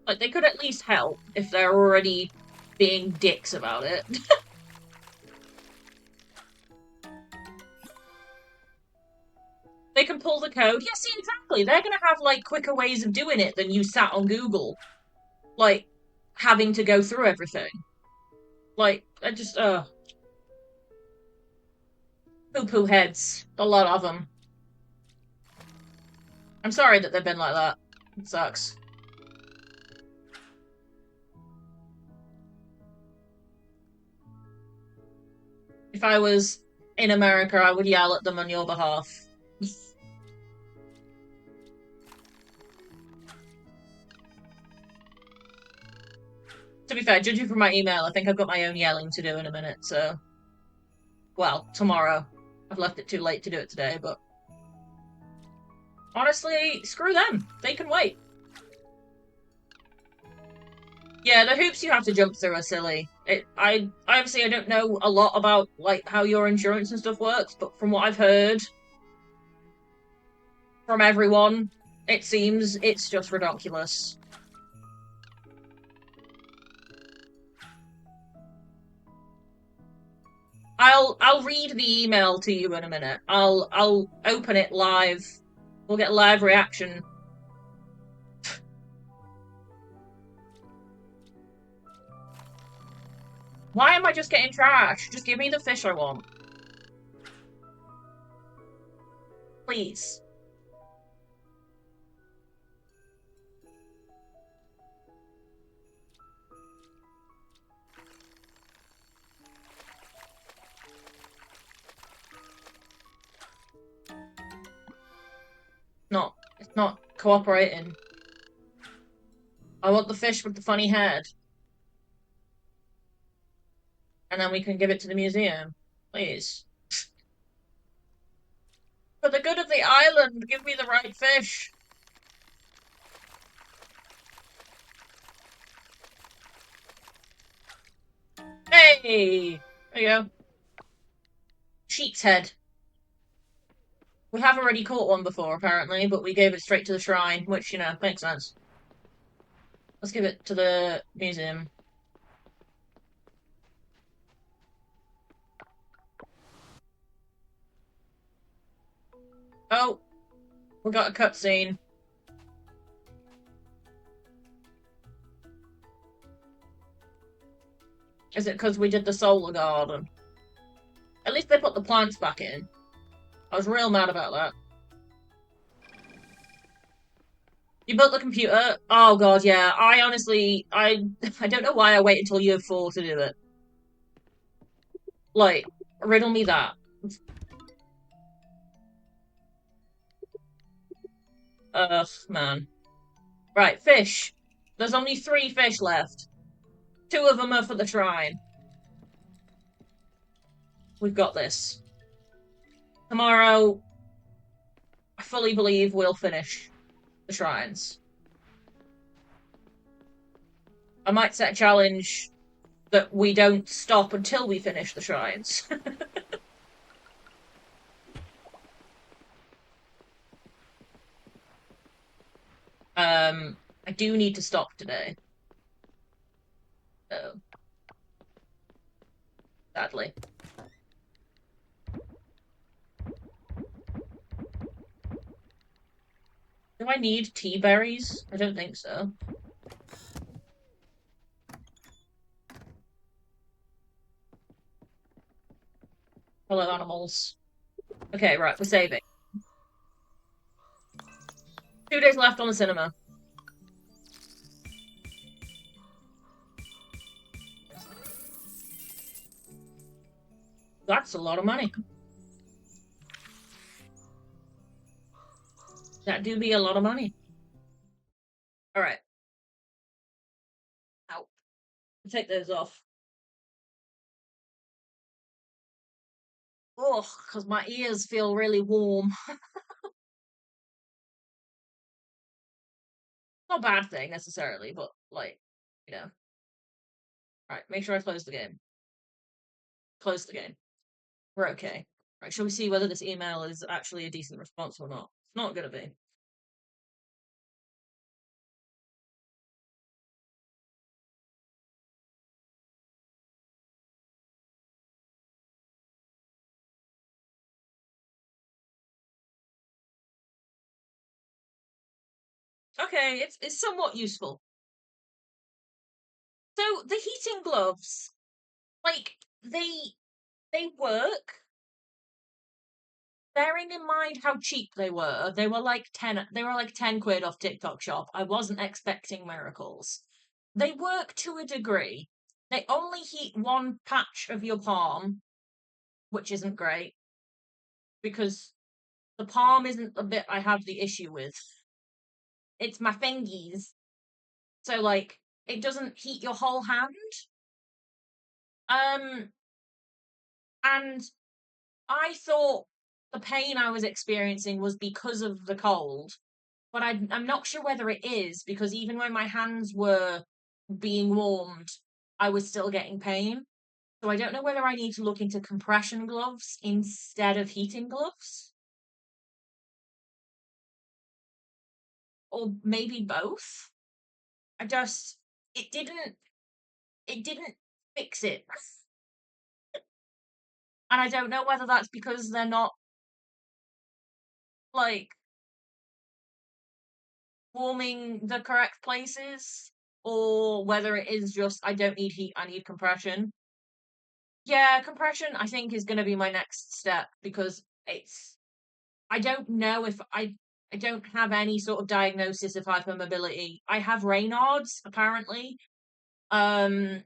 Like, they could at least help if they're already being dicks about it. They can pull the code. Yeah, see, exactly. They're gonna have, like, quicker ways of doing it than you sat on Google. Like, having to go through everything. Like, I just, poo poo heads. A lot of them. I'm sorry that they've been like that. It sucks. If I was in America, I would yell at them on your behalf. To be fair, judging from my email, I think I've got my own yelling to do in a minute, so. Well, tomorrow. I've left it too late to do it today, but. Honestly, screw them. They can wait. Yeah, the hoops you have to jump through are silly. I obviously I don't know a lot about like how your insurance and stuff works, but from what I've heard from everyone, it seems it's just ridiculous. I'll read the email to you in a minute. I'll open it live. We'll get live reaction. Why am I just getting trash? Just give me the fish I want. Please. No, it's not cooperating. I want the fish with the funny head. And then we can give it to the museum. Please. For the good of the island, give me the right fish. Hey, there you go. Sheep's head. We have already caught one before, apparently, but we gave it straight to the shrine, which, makes sense. Let's give it to the museum. Oh, we got a cutscene. Is it because we did the solar garden? At least they put the plants back in. I was real mad about that. You built the computer? Oh god, yeah. I honestly, I don't know why I wait until year 4 to do it. Like, riddle me that. Ugh, man. Right, fish. There's only 3 fish left. 2 of them are for the shrine. We've got this. Tomorrow, I fully believe we'll finish the shrines. I might set a challenge that we don't stop until we finish the shrines. I do need to stop today. Oh, sadly. Do I need tea berries? I don't think so. Hello, animals. Okay, right, we're saving. 2 days left on the cinema. That's a lot of money. That do be a lot of money. All right. Ow. Take those off. Oh, because my ears feel really warm. Not a bad thing necessarily, but like, you know. All right, make sure I close the game. Close the game. We're okay. Right, shall we see whether this email is actually a decent response or not? It's not gonna be. Okay, it's somewhat useful. So the heating gloves, like they work. Bearing in mind how cheap they were like 10 quid off TikTok shop. I wasn't expecting miracles. They work to a degree. They only heat one patch of your palm, which isn't great because the palm isn't the bit I have the issue with. It's my fingies. So like it doesn't heat your whole hand. Um and I thought the pain I was experiencing was because of the cold, but I'm not sure whether it is because even when my hands were being warmed, I was still getting pain. So I don't know whether I need to look into compression gloves instead of heating gloves, or maybe both. I just it didn't it didn't fix it, and I don't know whether that's because they're not like warming the correct places, or whether it is just I don't need heat, I need compression. Yeah, compression I think is going to be my next step because I don't know if I don't have any sort of diagnosis of hypermobility. I have Raynaud's apparently. Um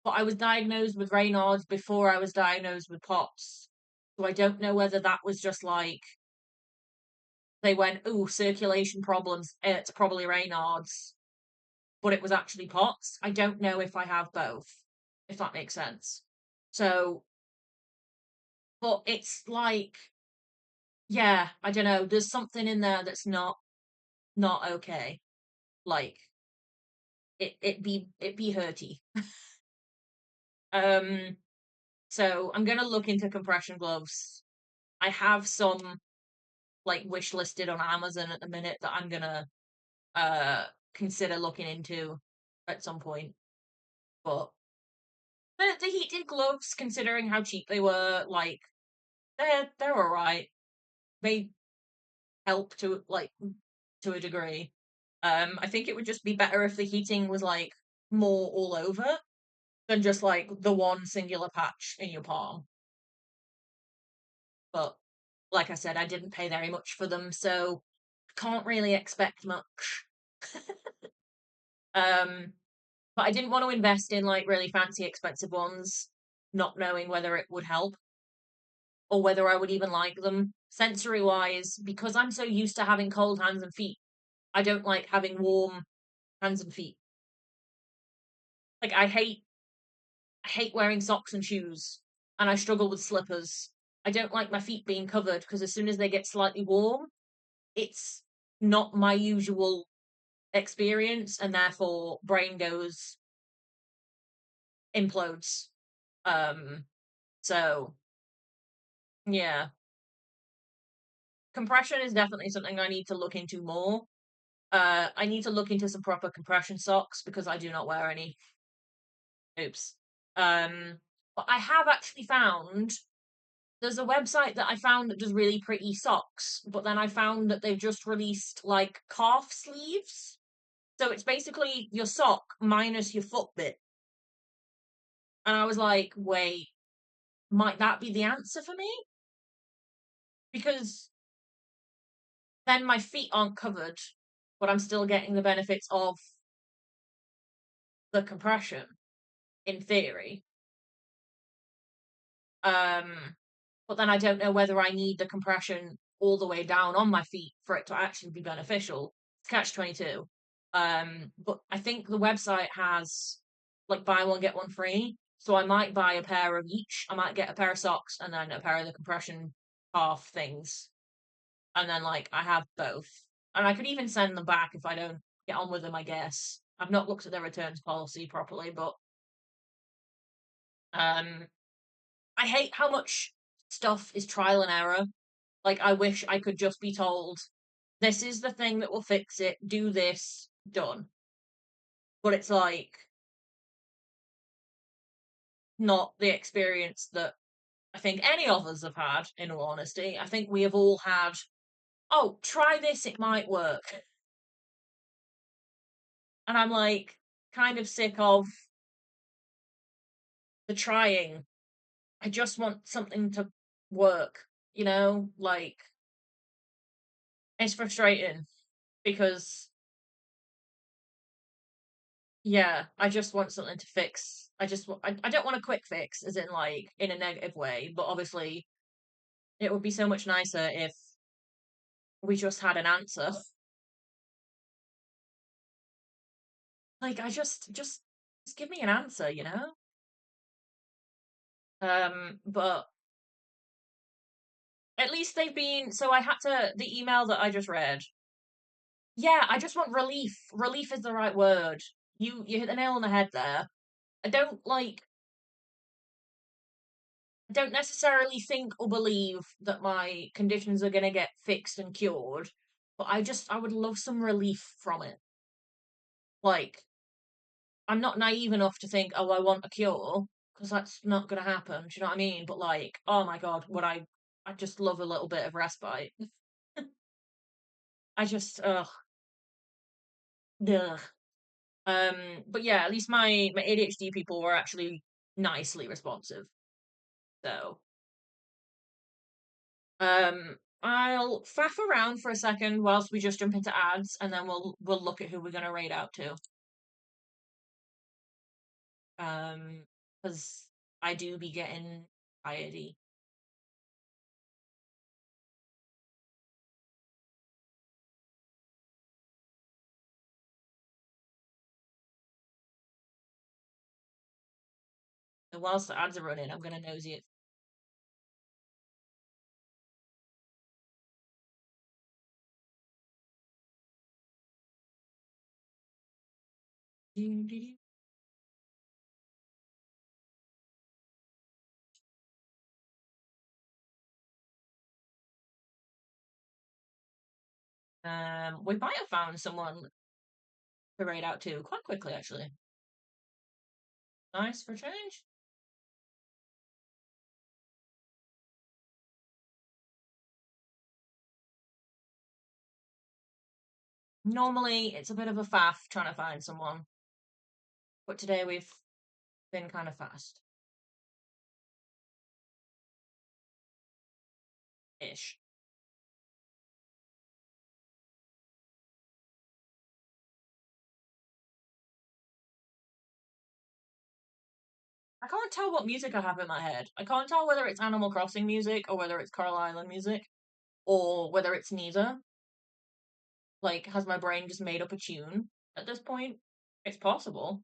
but I was diagnosed with Raynaud's before I was diagnosed with POTS. So I don't know whether that was just like they went, "Ooh, circulation problems, it's probably Raynaud's," but it was actually POTS. I don't know if I have both, if that makes sense. So, but it's like yeah, I don't know. There's something in there that's not okay. Like it be hurty. Um, so I'm gonna look into compression gloves. I have some like wish listed on Amazon at the minute that I'm gonna uh consider looking into at some point. But the heated gloves, considering how cheap they were, like they're all right. They help to like to a degree. I think it would just be better if the heating was like more all over than just like the one singular patch in your palm. But like I said, I didn't pay very much for them, so can't really expect much. Um, but I didn't want to invest in like really fancy, expensive ones, not knowing whether it would help or whether I would even like them. Sensory wise, because I'm so used to having cold hands and feet, I don't like having warm hands and feet. Like I hate wearing socks and shoes, and I struggle with slippers. I don't like my feet being covered because as soon as they get slightly warm, it's not my usual experience, and therefore brain goes implodes. Um, so yeah, compression is definitely something I need to look into more. I need to look into some proper compression socks because I do not wear any. Oops. But I have actually found there's a website that I found that does really pretty socks, but then I found that they've just released like calf sleeves. So it's basically your sock minus your foot bit. And I was like, wait, might that be the answer for me? Because then my feet aren't covered, but I'm still getting the benefits of the compression in theory. Um, but then I don't know whether I need the compression all the way down on my feet for it to actually be beneficial. It's catch 22. But I think the website has like buy one get one free. So I might buy a pair of each. I might get a pair of socks and then a pair of the compression half things. And then like I have both. And I could even send them back if I don't get on with them, I guess. I've not looked at their returns policy properly, but um I hate how much stuff is trial and error. Like, I wish I could just be told, this is the thing that will fix it, do this, done. But it's like not the experience that I think any of us have had, in all honesty. I think we have all had, oh, try this, it might work. And I'm like, kind of sick of the trying. I just want something to work, you know? Like, it's frustrating because yeah, I just want something to fix. I don't want a quick fix, as in like in a negative way, but obviously it would be so much nicer if we just had an answer. Like I just give me an answer, you know? But at least they've been so I had to the email that I just read. Yeah, I just want relief. Relief is the right word. You hit the nail on the head there. I don't like don't necessarily think or believe that my conditions are going to get fixed and cured, but I would love some relief from it. Like, I'm not naive enough to think, oh, I want a cure, because that's not going to happen. Do you know what I mean? But like, oh my God, I just love a little bit of respite. I just, ugh, ugh. But yeah, at least my ADHD people were actually nicely responsive. So, I'll faff around for a second whilst we just jump into ads, and then we'll look at who we're gonna rate out to. Um, because I do be getting tired. So whilst the ads are running, I'm gonna nosy it. We might have found someone to raid out to quite quickly, actually. Nice for a change. Normally, it's a bit of a faff trying to find someone, but today we've been kind of fast ish. I can't tell what music I have in my head. I can't tell whether it's Animal Crossing music or whether it's Coral Island music or whether it's neither. Like, has my brain just made up a tune at this point? It's possible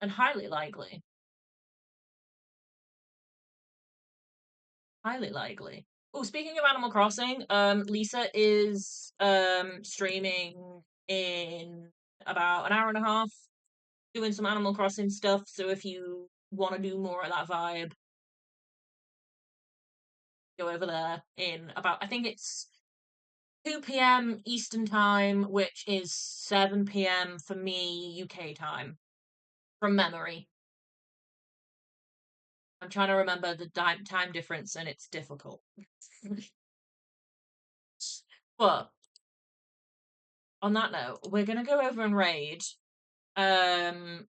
and highly likely. Highly likely. Oh, speaking of Animal Crossing, Lisa is streaming in about an hour and a half, doing some Animal Crossing stuff. So if you want to do more of that vibe, go over there in about, I think it's 2 p.m. Eastern time, which is 7 p.m. for me UK time from memory. I'm trying to remember the time difference and it's difficult. But on that note, we're gonna go over and raid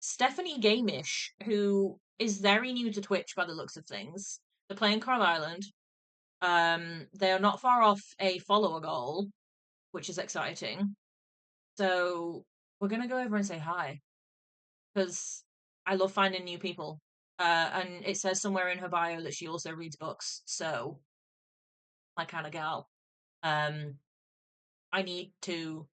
Stephanie Gamish, who is very new to Twitch by the looks of things. They're playing Carl Island. They are not far off a follower goal, which is exciting. So we're gonna go over and say hi because I love finding new people. And it says somewhere in her bio that she also reads books, so my kind of gal. Um, I need to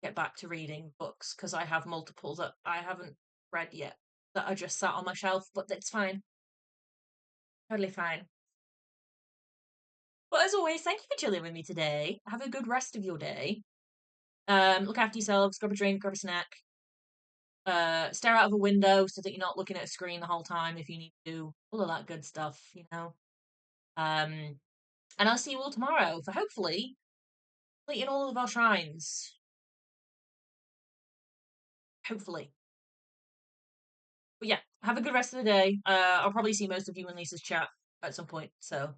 get back to reading books because I have multiple that I haven't read yet that are just sat on my shelf, but it's fine. Totally fine. But as always, thank you for chilling with me today. Have a good rest of your day. Look after yourselves, grab a drink, grab a snack. Stare out of a window so that you're not looking at a screen the whole time if you need to. All of that good stuff. Um, and I'll see you all tomorrow for hopefully completing all of our shrines. Hopefully. But yeah, have a good rest of the day. I'll probably see most of you in Lisa's chat at some point. So